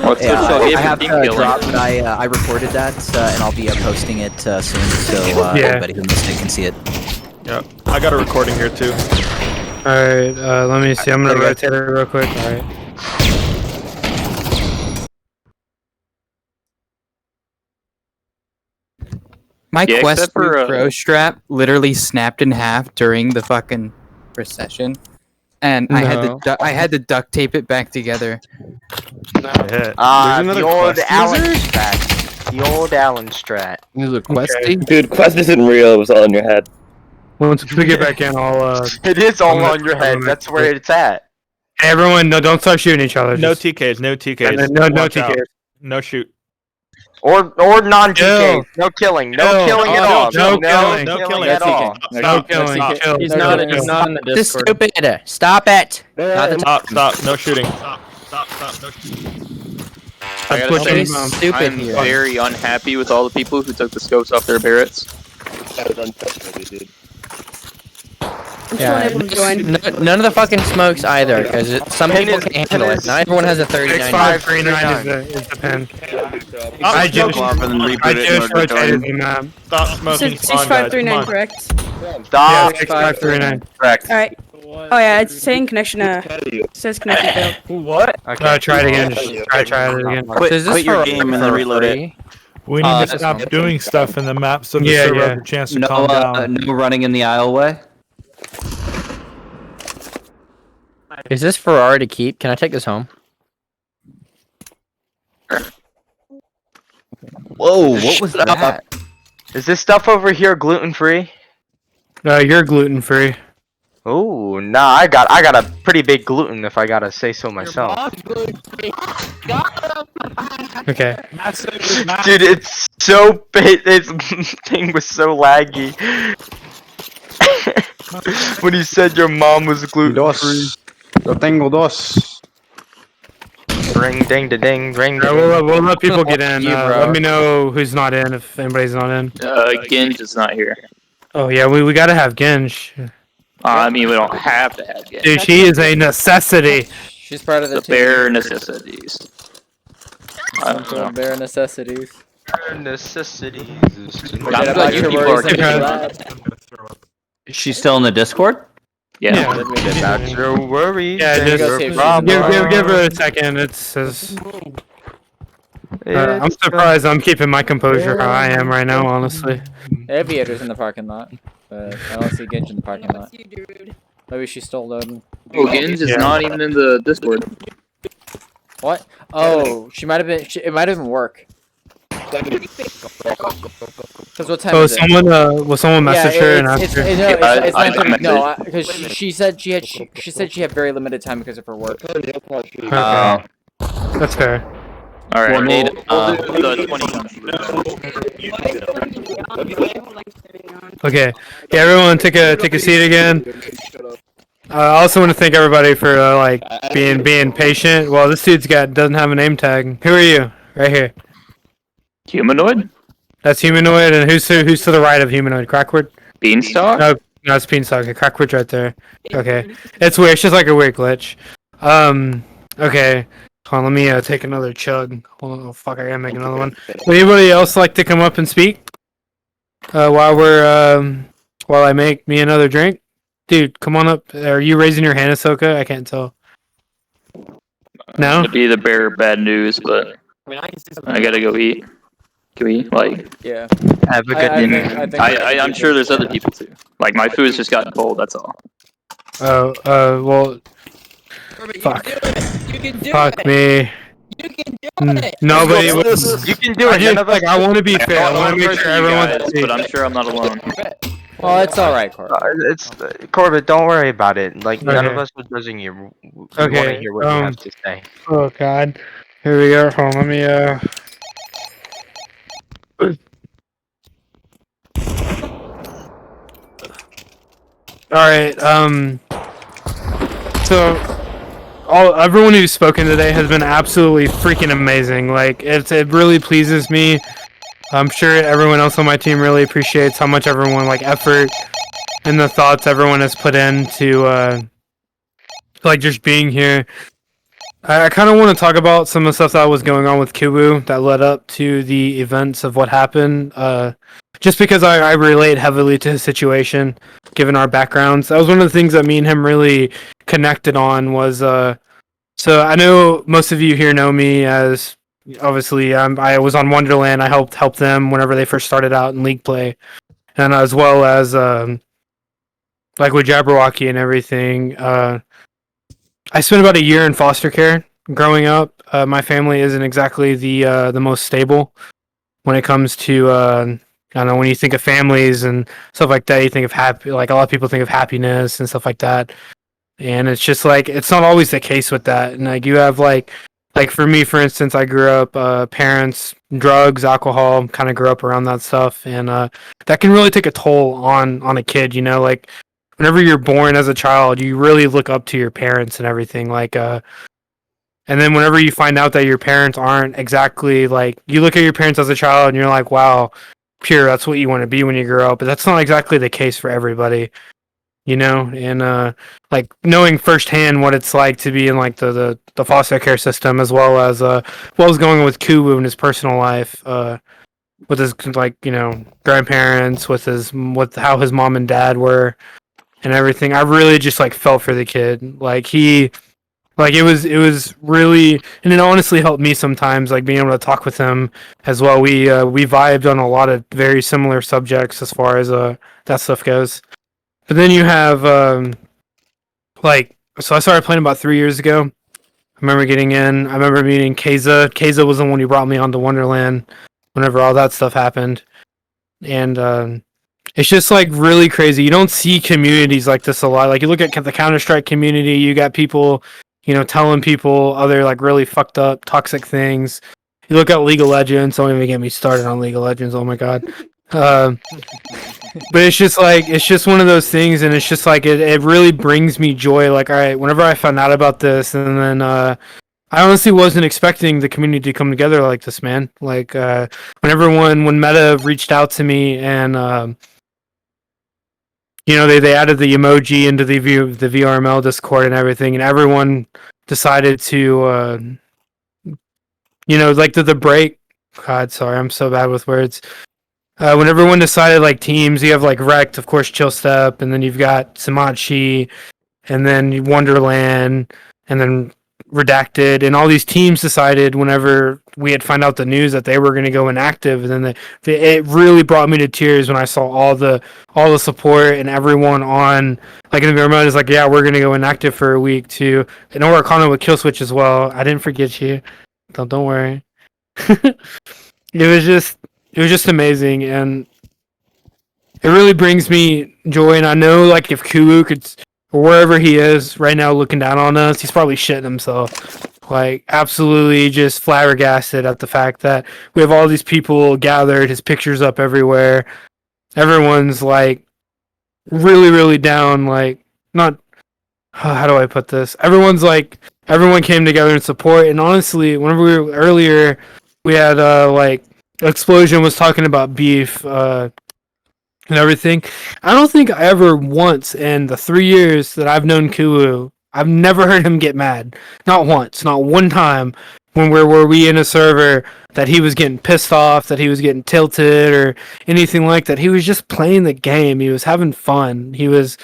What's Yeah, the show? I have to drop, but I recorded that, and I'll be posting it soon, so Yeah. everybody who missed it can see it. Yeah, I got a recording here too. Alright, let me see. I'm gonna rotate it real quick. Alright. My Yeah, Quest except for, throw strap literally snapped in half during the fucking recession, and I had to No. I had to duct tape it back together. Yeah. another The old Quest Allen user? strat. The old Allen strat. This is a questy. Dude, Quest isn't real. It was all in your head. Once we get back in, I'll It is all I'm gonna- on your I'm head. gonna- That's where it's at. Hey, everyone, no, don't start shooting each other. No Just, TKs, no TKs. no Watch out. TKs. No shoot. Or non-TK. Chill. No killing. No Chill. killing at Oh, all. no killing. No No killing killing. at all. No killing. Chill. He's No not. killing. He's not in the This Discord. stupid. Stop it. Not the Stop. No shooting. Stop. No shooting. I gotta pushing say, him out. Stupid I'm here. very unhappy with all the people who took the scopes off their Barretts. I'm still unable to join. None of the fucking smokes either, because some people can't handle it. Not everyone has a 39. 6539 is the pin. I just rotated the map. Stop smoking. Six spawn, five guys. three Come nine, on. correct? Yeah, Stop. 6539. Correct. All right. Oh yeah, it's saying connection. Says connection failed. What? Try it again. Just try it again. Quit your game and then reload it. We need to stop doing stuff in the map so the Yeah, server yeah. has a chance to No, calm down. no running in the aisleway. Is this Ferrari to keep? Can I take this home? Whoa, what was that? Is this stuff over here gluten free? You're gluten free. Oh, nah, I got a pretty big gluten if I gotta say so myself. Okay. Dude, it's so big. This thing was so laggy. When he said your mom was gluten free. Yo tengo dos. Ring ding da ding ring. Alright, we'll let people get in. You, bro. Let me know who's not in if anybody's not in. Ginge is not here. Oh yeah, we gotta have Genj. I mean, we don't have to have Ginge. Dude, she is a necessity. She's part of the The bare necessities. I don't know. bare necessities. Necessities. I'm glad you people are getting Is she still in the Discord? Yeah. That's your worry. Yeah, There's just your give problem. her a second. It says. I'm surprised I'm keeping my composure how I am right now, honestly. Aviator's in the parking lot, but I don't see Ginge in the parking lot. Maybe she's still loading. Oh, Ginge is not even in the Discord. What? Oh, she might have been. It might have been work. Because what time So is it? will someone message her and ask her? It's no, because she said she said she had very limited time because of her work. Okay. That's fair. All right. We'll need, the 20. Okay. Yeah, everyone take a seat again. I also want to thank everybody for being patient. Well, this dude's doesn't have a name tag. Who are you? Right here. Humanoid? That's humanoid, and who's to the right of humanoid? Crackward? Beanstalk? No, it's Beanstalk. Okay, Crackward's right there. Okay, it's weird. It's just like a weird glitch. Okay. Hold on, let me take another chug. Hold on, oh fuck, I gotta make another one. Would anybody else like to come up and speak? While I make me another drink? Dude, come on up. Are you raising your hand, Ahsoka? I can't tell. No? To be the bearer of bad news, but I gotta go eat. Can we, like... Yeah. Have a good dinner. I'm sure there's other people too. Like, my food's just gotten cold, that's all. Well... Fuck. Fuck me. Nobody would... You can do it. I want to be fair. I want to make sure everyone's But I'm sure I'm not alone. Well, it's alright, Corbett. It's Corbett. Don't worry about it. Like none of Okay. us are judging you. We want to Okay, hear what you have to say. Oh god. Here we go. Hold on, let me Alright, so everyone who's spoken today has been absolutely freaking amazing. Like it really pleases me. I'm sure everyone else on my team really appreciates how much everyone effort and the thoughts everyone has put into just being here. I kind of want to talk about some of the stuff that was going on with Kuwu that led up to the events of what happened. Just because I relate heavily to his situation, given our backgrounds. That was one of the things that me and him really connected on was, so I know most of you here know me as, obviously, I was on Wonderland. I helped them whenever they first started out in League play. And as well as, with Jabberwocky and everything, I spent about a year in foster care growing up. My family isn't exactly the most stable when it comes to I don't know, when you think of families and stuff like that, you think of happy. Like a lot of people think of happiness and stuff like that, and it's just it's not always the case with that. And you have like for me, for instance, I grew up parents, drugs, alcohol, kind of grew up around that stuff, and that can really take a toll on a kid. Whenever you're born as a child, you really look up to your parents and everything. And then whenever you find out that your parents aren't exactly you look at your parents as a child and you're like, wow, pure, that's what you want to be when you grow up. But that's not exactly the case for everybody, And knowing firsthand what it's like to be in the foster care system, as well as going with Kuwu in his personal life, with his grandparents, with how his mom and dad were. And everything, I really just felt for the kid. It was really, and it honestly helped me sometimes, being able to talk with him as well. We vibed on a lot of very similar subjects as far as that stuff goes. But then you have so I started playing about 3 years ago. I remember getting in. I remember meeting Keza. Keza was the one who brought me onto Wonderland whenever all that stuff happened, and it's just really crazy. You don't see communities like this a lot. You look at the Counter-Strike community, you got people, telling people other really fucked up, toxic things. You look at League of Legends. Don't even get me started on League of Legends. Oh my god. But it's just one of those things, and it's just it really brings me joy. All right, whenever I found out about this, and then I honestly wasn't expecting the community to come together like this, man. When Meta reached out to me and they added the emoji into the VRML Discord and everything, and everyone decided to, the break. God, sorry, I'm so bad with words. When everyone decided teams, you have Rect, of course, Chill Step, and then you've got Samachi, and then Wonderland, and then Redacted, and all these teams decided whenever we had found out the news that they were going to go inactive, and then it really brought me to tears when I saw all the support and everyone on in the remote is yeah, we're going to go inactive for a week too, and Oricano with Kill Switch as well. I didn't forget you, don't worry. It was just amazing, and it really brings me joy. And I know if Kuwu could, or wherever he is right now looking down on us, he's probably shitting himself. Absolutely just flabbergasted at the fact that we have all these people gathered, his pictures up everywhere. Everyone's really, really down. Not, how do I put this? Everyone's everyone came together in support. And honestly, whenever we were earlier, we had Explosion was talking about beef, and everything. I don't think I ever once in the 3 years that I've known Kuwu, I've never heard him get mad. Not once, not one time when were we in a server that he was getting pissed off, that he was getting tilted or anything like that. He was just playing the game. He was having fun. He was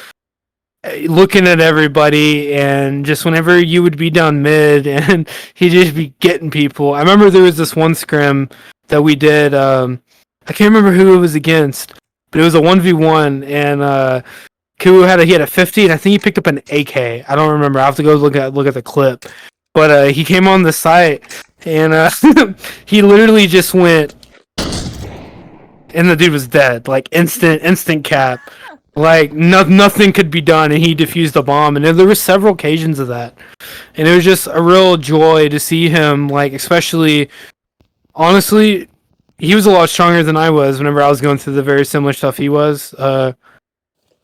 looking at everybody, and just whenever you would be down mid, and he'd just be getting people. I remember there was this one scrim that we did. I can't remember who it was against, but it was a 1v1, and Kuwu had a 50, and I think he picked up an AK. I don't remember. I have to go look at the clip. But he came on the site, and he literally just went, and the dude was dead, like instant cap. Like nothing could be done, and he defused the bomb. And there were several occasions of that, and it was just a real joy to see him. Like, especially, honestly, he was a lot stronger than I was whenever I was going through the very similar stuff he was.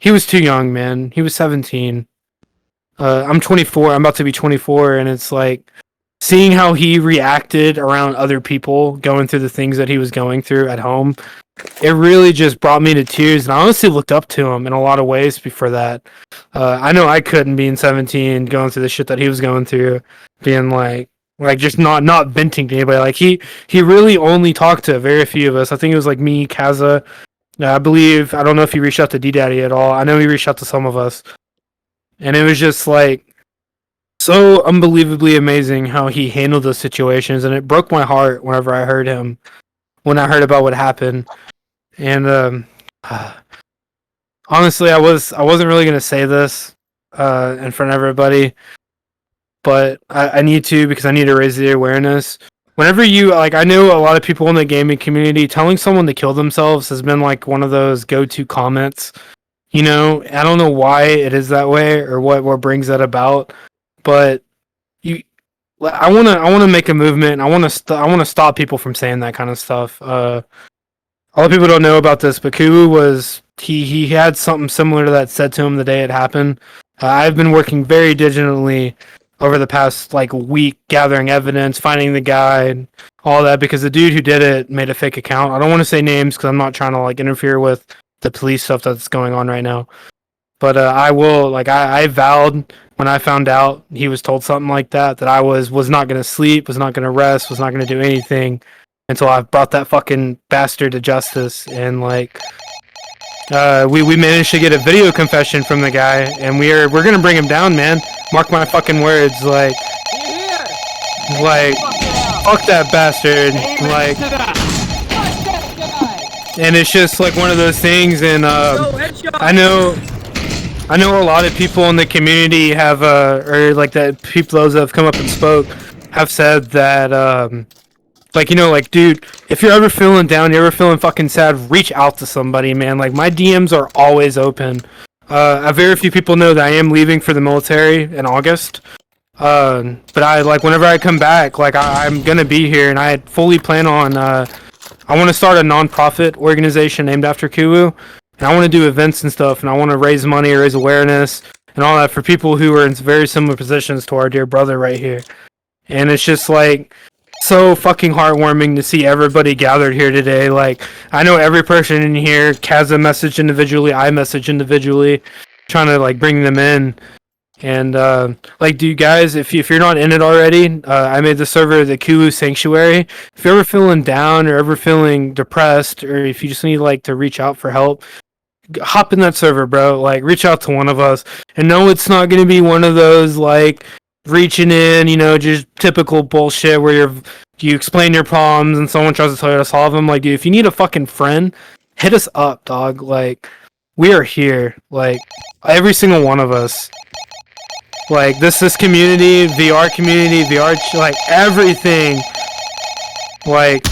He was too young, man. He was 17. I'm 24. I'm about to be 24, and it's like seeing how he reacted around other people going through the things that he was going through at home. It really just brought me to tears, and I honestly looked up to him in a lot of ways before that. I know I couldn't, being 17, going through the shit that he was going through, being like just not venting to anybody. Like he really only talked to very few of us. I think it was like me, Kaza. I believe, I don't know if he reached out to D-Daddy at all. I know he reached out to some of us, and it was just like so unbelievably amazing how he handled those situations, and it broke my heart whenever I heard about what happened. And honestly, I wasn't really gonna say this in front of everybody, but I need to, because I need to raise the awareness. Whenever you, like, I know a lot of people in the gaming community, telling someone to kill themselves has been like one of those go-to comments. You know, I don't know why it is that way or what brings that about, but I want to make a movement. I want to stop people from saying that kind of stuff. A lot of people don't know about this, but Kuwu was he had something similar to that said to him the day it happened. I've been working very diligently over the past like week, gathering evidence, finding the guy, and all that, because the dude who did it made a fake account. I don't want to say names because I'm not trying to like interfere with the police stuff that's going on right now. But I will, like, I vowed when I found out he was told something like that I was not going to sleep, was not going to rest, was not going to do anything until I brought that fucking bastard to justice. And like, we managed to get a video confession from the guy, and we're gonna bring him down, man. Mark my fucking words, like fuck that bastard, like. And it's just like one of those things, and I know a lot of people in the community have or like that people, those that have come up and spoke, have said that like, you know, like, dude, if you're ever feeling down, you're ever feeling fucking sad, reach out to somebody, man. Like, my DMs are always open. Very few people know that I am leaving for the military in August. But I, like, whenever I come back, like, I'm gonna be here, and I fully plan on, I want to start a non-profit organization named after Kuwu, and I want to do events and stuff, and I want to raise money, raise awareness, and all that for people who are in very similar positions to our dear brother right here. And it's just, like, so fucking heartwarming to see everybody gathered here today. Like, I know every person in here, Kaza messaged individually, I messaged individually, trying to, like, bring them in. And, like, do you guys, if you're not in it already, I made the server the Kuwu Sanctuary. If you're ever feeling down or ever feeling depressed, or if you just need, like, to reach out for help, hop in that server, bro. Like, reach out to one of us. And no, it's not going to be one of those, like, reaching in, you know, just typical bullshit where you explain your problems and someone tries to tell you to solve them. Like, dude, if you need a fucking friend, hit us up, dog. Like, we are here. Like, every single one of us. Like, this community, VR, like, everything. Like,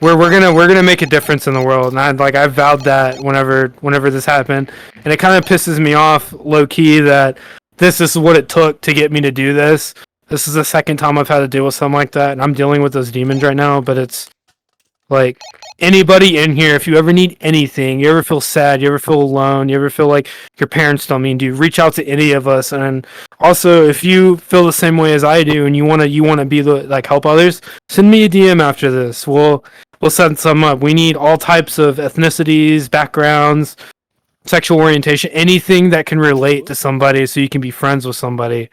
we're gonna make a difference in the world, and I vowed that whenever this happened, and it kind of pisses me off, low key, that this is what it took to get me to do this. This is the second time I've had to deal with something like that, and I'm dealing with those demons right now. But it's like, anybody in here, if you ever need anything, you ever feel sad, you ever feel alone, you ever feel like your parents don't mean to, reach out to any of us. And also, if you feel the same way as I do and you wanna be the, like, help others, send me a DM after this. We'll set some up. We need all types of ethnicities, backgrounds, sexual orientation, anything that can relate to somebody so you can be friends with somebody.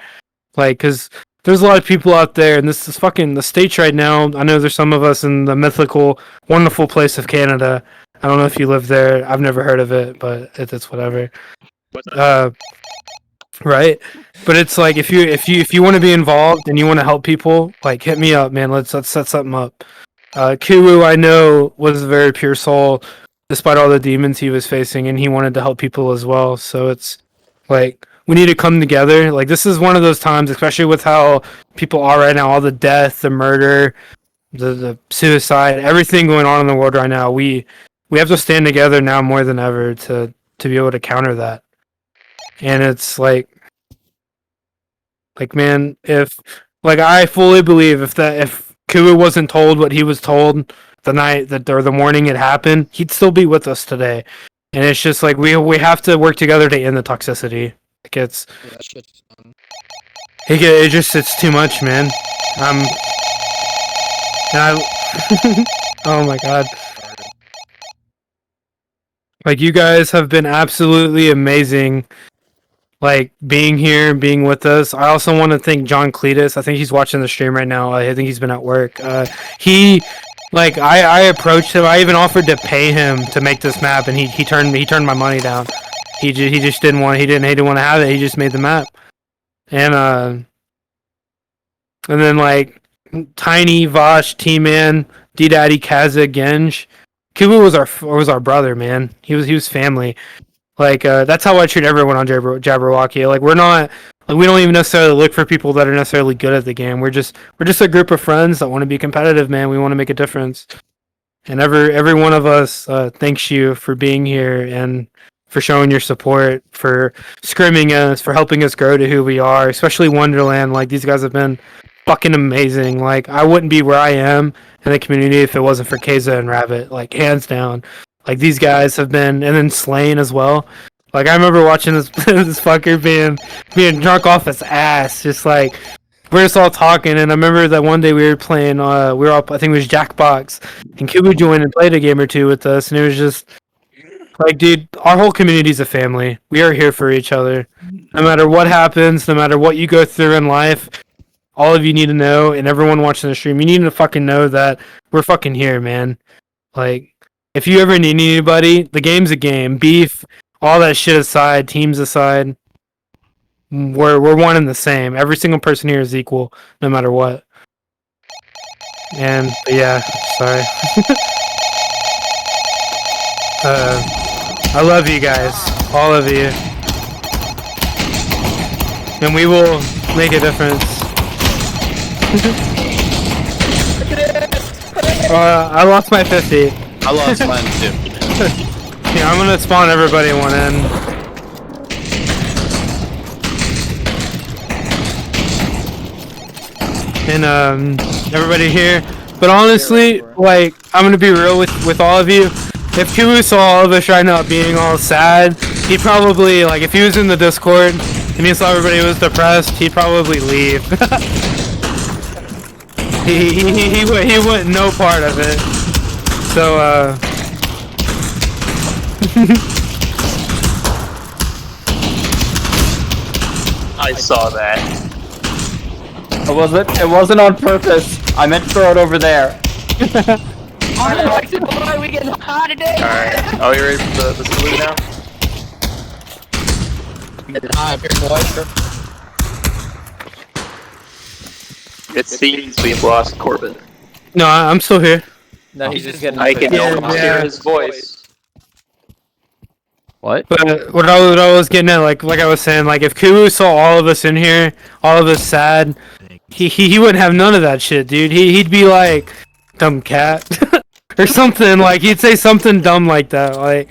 Like, because there's a lot of people out there, and this is fucking the States right now. I know there's some of us in the mythical, wonderful place of Canada. I don't know if you live there. I've never heard of it, but it's whatever. Right, but it's like if you want to be involved and you want to help people, like hit me up, man. Let's set something up. Kuwu, I know, was a very pure soul, despite all the demons he was facing, and he wanted to help people as well. So it's like we need to come together. Like this is one of those times, especially with how people are right now, all the death, the murder, the suicide, everything going on in the world right now. We have to stand together now more than ever to be able to counter that. And it's like man, if like I fully believe if Kuwu wasn't told what he was told the night that or the morning it happened, he'd still be with us today. And it's just like we have to work together to end the toxicity. Like it's it's too much, man. And oh my god. Like you guys have been absolutely amazing. Like being here and being with us. I also want to thank John Cletus. I think he's watching the stream right now. I think he's been at work. I approached him. I even offered to pay him to make this map, and he turned my money down. He just didn't want to have it. He just made the map, and then like Tiny, Vosh, T-Man, D-Daddy, Kaza, Genj. Kuwu was our brother, man. He was family. Like that's how I treat everyone on Jabberwocky. Like we don't even necessarily look for people that are necessarily good at the game. We're just a group of friends that want to be competitive, man. We want to make a difference. And every one of us thanks you for being here and for showing your support, for scrimming us, for helping us grow to who we are, especially Wonderland. Like these guys have been fucking amazing. Like I wouldn't be where I am in the community if it wasn't for Keza and Rabbit. Like hands down. Like these guys have been, and then Slain as well. Like I remember watching this this fucker being drunk off his ass, just like we're just all talking. And I remember that one day we were playing, we were up, I think it was Jackbox, and Kuwu joined and played a game or two with us, and it was just like, dude, our whole community's a family. We are here for each other, no matter what happens, no matter what you go through in life. All of you need to know, and everyone watching the stream, you need to fucking know that we're fucking here, man. Like. If you ever need anybody, the game's a game. Beef, all that shit aside, teams aside, we're one and the same. Every single person here is equal, no matter what. And yeah, sorry. I love you guys, all of you, and we will make a difference. I lost my 50. I lost mine too. Yeah, I'm gonna spawn everybody one in. And everybody here. But honestly, like I'm gonna be real with all of you. If Kuwu saw all of us right now being all sad, he'd probably like if he was in the Discord and he saw everybody was depressed, he'd probably leave. he wouldn't no part of it. So, I saw that. It wasn't on purpose. I meant to throw it over there. Alright, are we ready for the salute now? It seems we've lost Corbin. No, I'm still here. No, he's just getting. I can almost hear his voice. What? But what I was getting at, like I was saying, like if Kuwu saw all of us in here, all of us sad, he wouldn't have none of that shit, dude. He'd be like, dumb cat, or something. Like he'd say something dumb like that, like.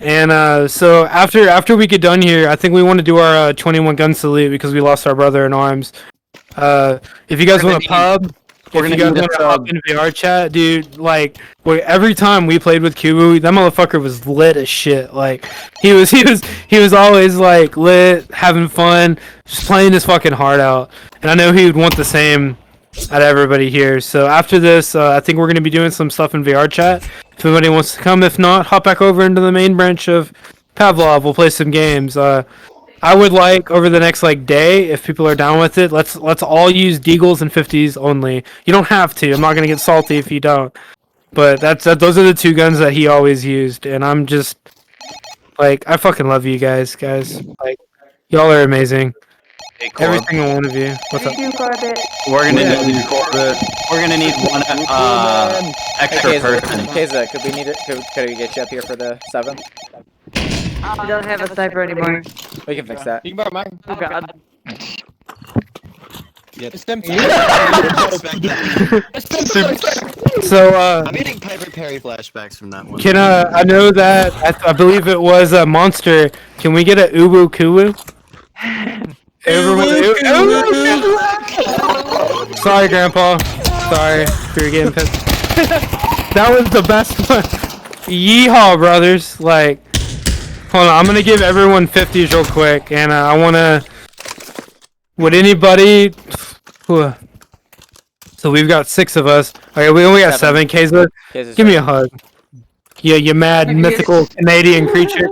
And so after we get done here, I think we want to do our 21 gun salute because we lost our brother in arms. If you guys want a pub. If you guys want to hop in VR chat, dude, like every time we played with Kuwu, that motherfucker was lit as shit. Like he was always like lit, having fun, just playing his fucking heart out. And I know he would want the same out of everybody here. So after this, I think we're gonna be doing some stuff in VR chat. If anybody wants to come, if not, hop back over into the main branch of Pavlov. We'll play some games. I would like over the next like day, if people are down with it, let's all use Deagles and 50s only. You don't have to. I'm not gonna get salty if you don't. But those are the two guns that he always used, and I'm just Like, I fucking love you guys. Like, y'all are amazing. Hey, Every Corb. single one of you. What's up? We're gonna need We're gonna need one extra person. Keza, could we need it? Could we get you up here for the 7th? I don't have a sniper anymore. We can fix that. You can borrow mine. Oh god. So, I'm getting Piper Perry flashbacks from that one. Can I know that I believe it was a monster. Can we get a Uwu Kuwu? Sorry, Grandpa. Sorry if you're getting pissed. That was the best one. Yeehaw, brothers! Like, hold on. I'm gonna give everyone 50s real quick, and I wanna. Would anybody? So we've got 6 of us. Okay, we only got 7. Kayla, give me a hug. Yeah, you mad mythical Canadian creature.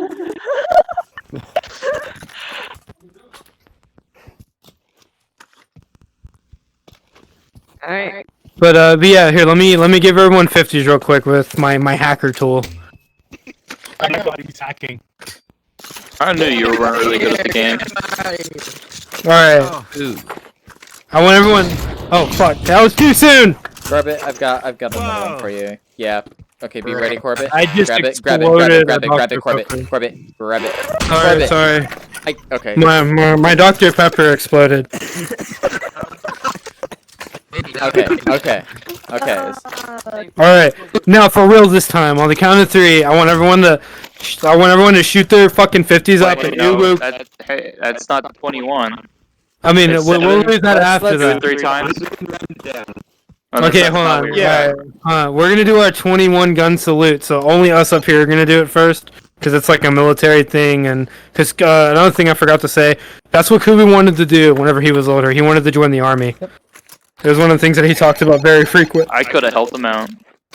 Alright. But yeah, here let me give everyone 50s real quick with my hacker tool. Everybody's hacking. I knew you were really good at the game. All right. I want everyone. Oh fuck, that was too soon. Corbett, I've got another one for you. Yeah. Okay, be ready, Corbett. I just grab it, exploded grab it, Dr. Corbett. Pepper. Corbett, grab it. Sorry, sorry. Okay. My Dr. Pepper exploded. Okay. All right, now for real this time. On the count of 3, I want everyone to shoot their fucking 50s up and No, that's not 21. I mean, It's we'll leave that after do it that. 3 times. Okay, hold on. Yeah. We're gonna do our 21 gun salute. So only us up here are gonna do it first, because it's like a military thing. And because another thing I forgot to say, that's what Kuwu wanted to do whenever he was older. He wanted to join the army. It was one of the things that he talked about very frequent. I could have helped him out.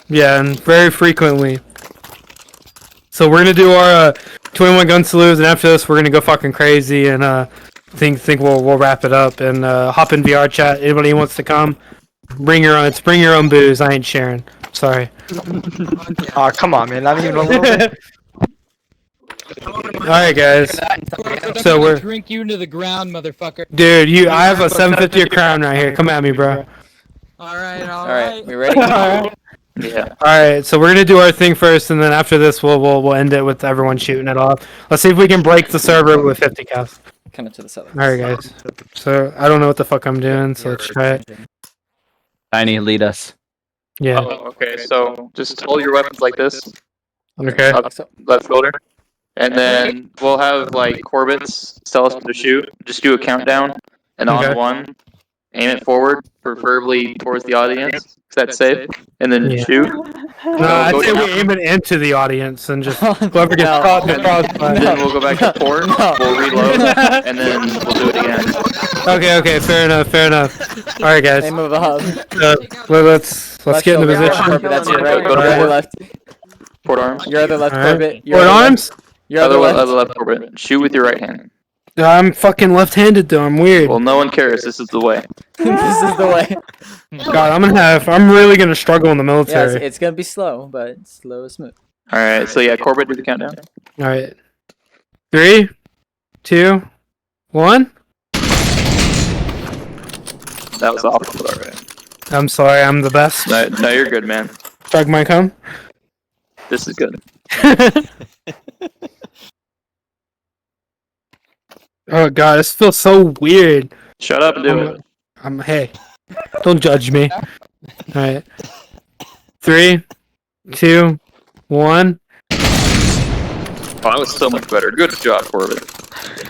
Yeah, and very frequently. So we're gonna do our 21 gun salutes, and after this, we're gonna go fucking crazy and think we'll wrap it up and hop in VR chat. Anybody who wants to come, bring your own booze. I ain't sharing. Sorry. Aw, come on, man. Not even a little bit. All right, guys. So we're drink you into the ground, motherfucker. dude. I have a 750 crown right here. Come at me, bro. All right. All right, we ready? Yeah. All right, so we're gonna do our thing first, and then after this, we'll end it with everyone shooting it off. Let's see if we can break the server with 50 cows. Kind of to the south. All right, guys. So I don't know what the fuck I'm doing, so let's try it. Tiny, lead us. Yeah. Oh, okay, so just hold your weapons like this. Okay. Up, left shoulder. And then we'll have like Corbett's tell us when to shoot. Just do a countdown. And on Okay. 1, aim it forward, preferably towards the audience. Is that safe? And then Yeah. shoot. No, I'd say we aim it into the audience and just whoever gets caught in the crossfire. Then we'll go back to port. We'll reload, and then we'll do it again. Okay, fair enough. All right, guys. Name of the hub. Let's Left get into shoulder. position. Corbett, that's your right. Go to Your other port. left. Port arms. Your other left, All right. Corbett. Your Port other arms. Left. Your other left. Other left, Corbett. Shoot with your right hand. I'm fucking left-handed though. I'm weird. Well, no one cares. This is the way. This is the way. God, I'm really gonna struggle in the Yeah, military. it's gonna be slow, but slow is smooth. All right. So yeah, Corbett, do the countdown. All right. 3, 2, 1. That was awful, but alright. I'm sorry. I'm the best. No, you're good, man. Drug my cum. This is good. Oh god, this feels so weird. Shut up and do it. Hey, don't judge me. All right. 3, 2, 1. Oh, that was so much better. Good job, Corbett.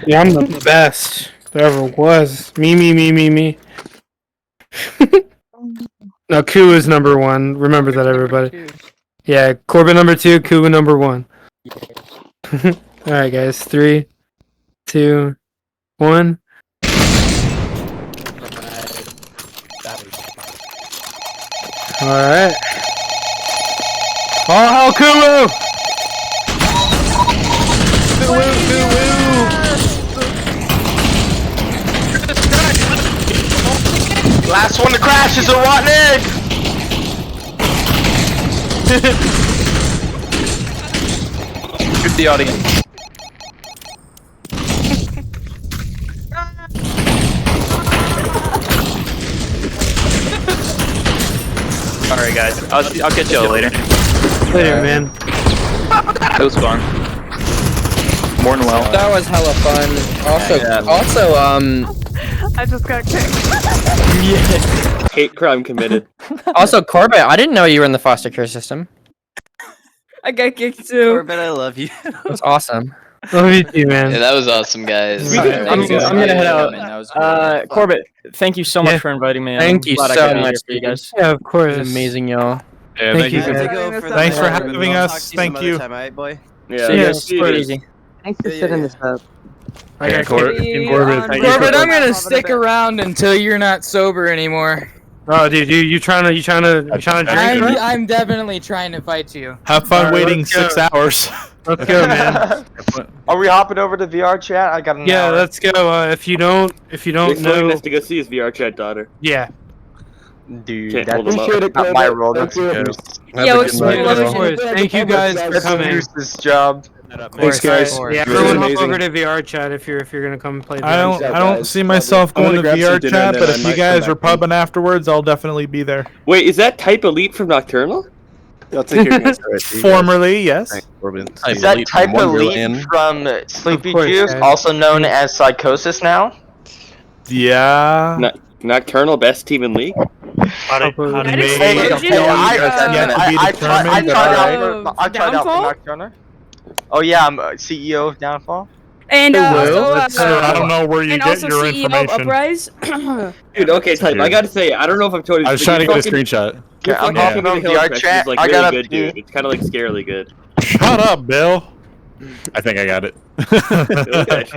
Yeah, I'm the best there ever was. Me. No, Kuwu is number 1. Remember that, everybody. Yeah, Corbin number 2, Kuwu number 1. All right, guys. 3, 2, 1. All right. All hell, Kuwu! Last one to crash is a rotten egg! Shoot the audience. Alright, guys. I'll catch y'all later. Later, man. It was fun. More than well. That was hella fun. Also, I just got kicked. Hate crime committed. also Corbett, I didn't know you were in the foster care system. I got kicked too. Corbett, I love you. That's awesome. Love you too, man. Yeah, that was awesome, guys. I'm gonna head out. Corbett, thank you so much for inviting me. Thank you glad I so could be much, here for you guys. Yeah, of course. It's amazing, y'all. Yeah, Thank you. Thanks for having us. Thank you. Time, all right, boy? Yeah, See you yeah, guys. see you Take it guys. easy. Thanks for setting this up. I got Corbett, Corbett, I'm gonna stick around until you're not sober anymore. Oh, dude, you trying to drink? I'm definitely trying to fight you. Have fun Alright, waiting let's go. 6 hours. Let's go, man. Are we hopping over to VR chat? I got an Yeah, hour. let's go. If you don't know, has to go see his VR chat daughter. yeah. Dude, Can't that's hold him up. not my role. That's Yeah, Of course. Thank you guys for coming. This job. Thanks, guys. Of Yeah, course. everyone hop over to VR chat if you're gonna come play. I VR don't see myself I'm going gonna to grab some VR dinner chat, and but then if I you might guys come are back pubbing afterwards, I'll definitely be there. Wait, is that Type Elite from Nocturnal? I'll take your answer. Right, see you guys. Formerly, yes. Thanks, Corbin. Is that Type Elite from Sleepy Juice, also known as Psychosis now? Yeah. Nocturnal, best team in league? How to I tried out for Downfall? Nocturnal. Oh yeah, I'm CEO of Downfall. And also, I don't know where you and get also your CEO of information. Uprise. Dude, okay, Type, I gotta say, I don't know if I'm totally. I was trying to get a screenshot. Your I'm fucking hopping on Hill VR impression chat. is like I really got good, dude. It's kind of like scarily good. Shut up, Bill. I think I got it. Okay.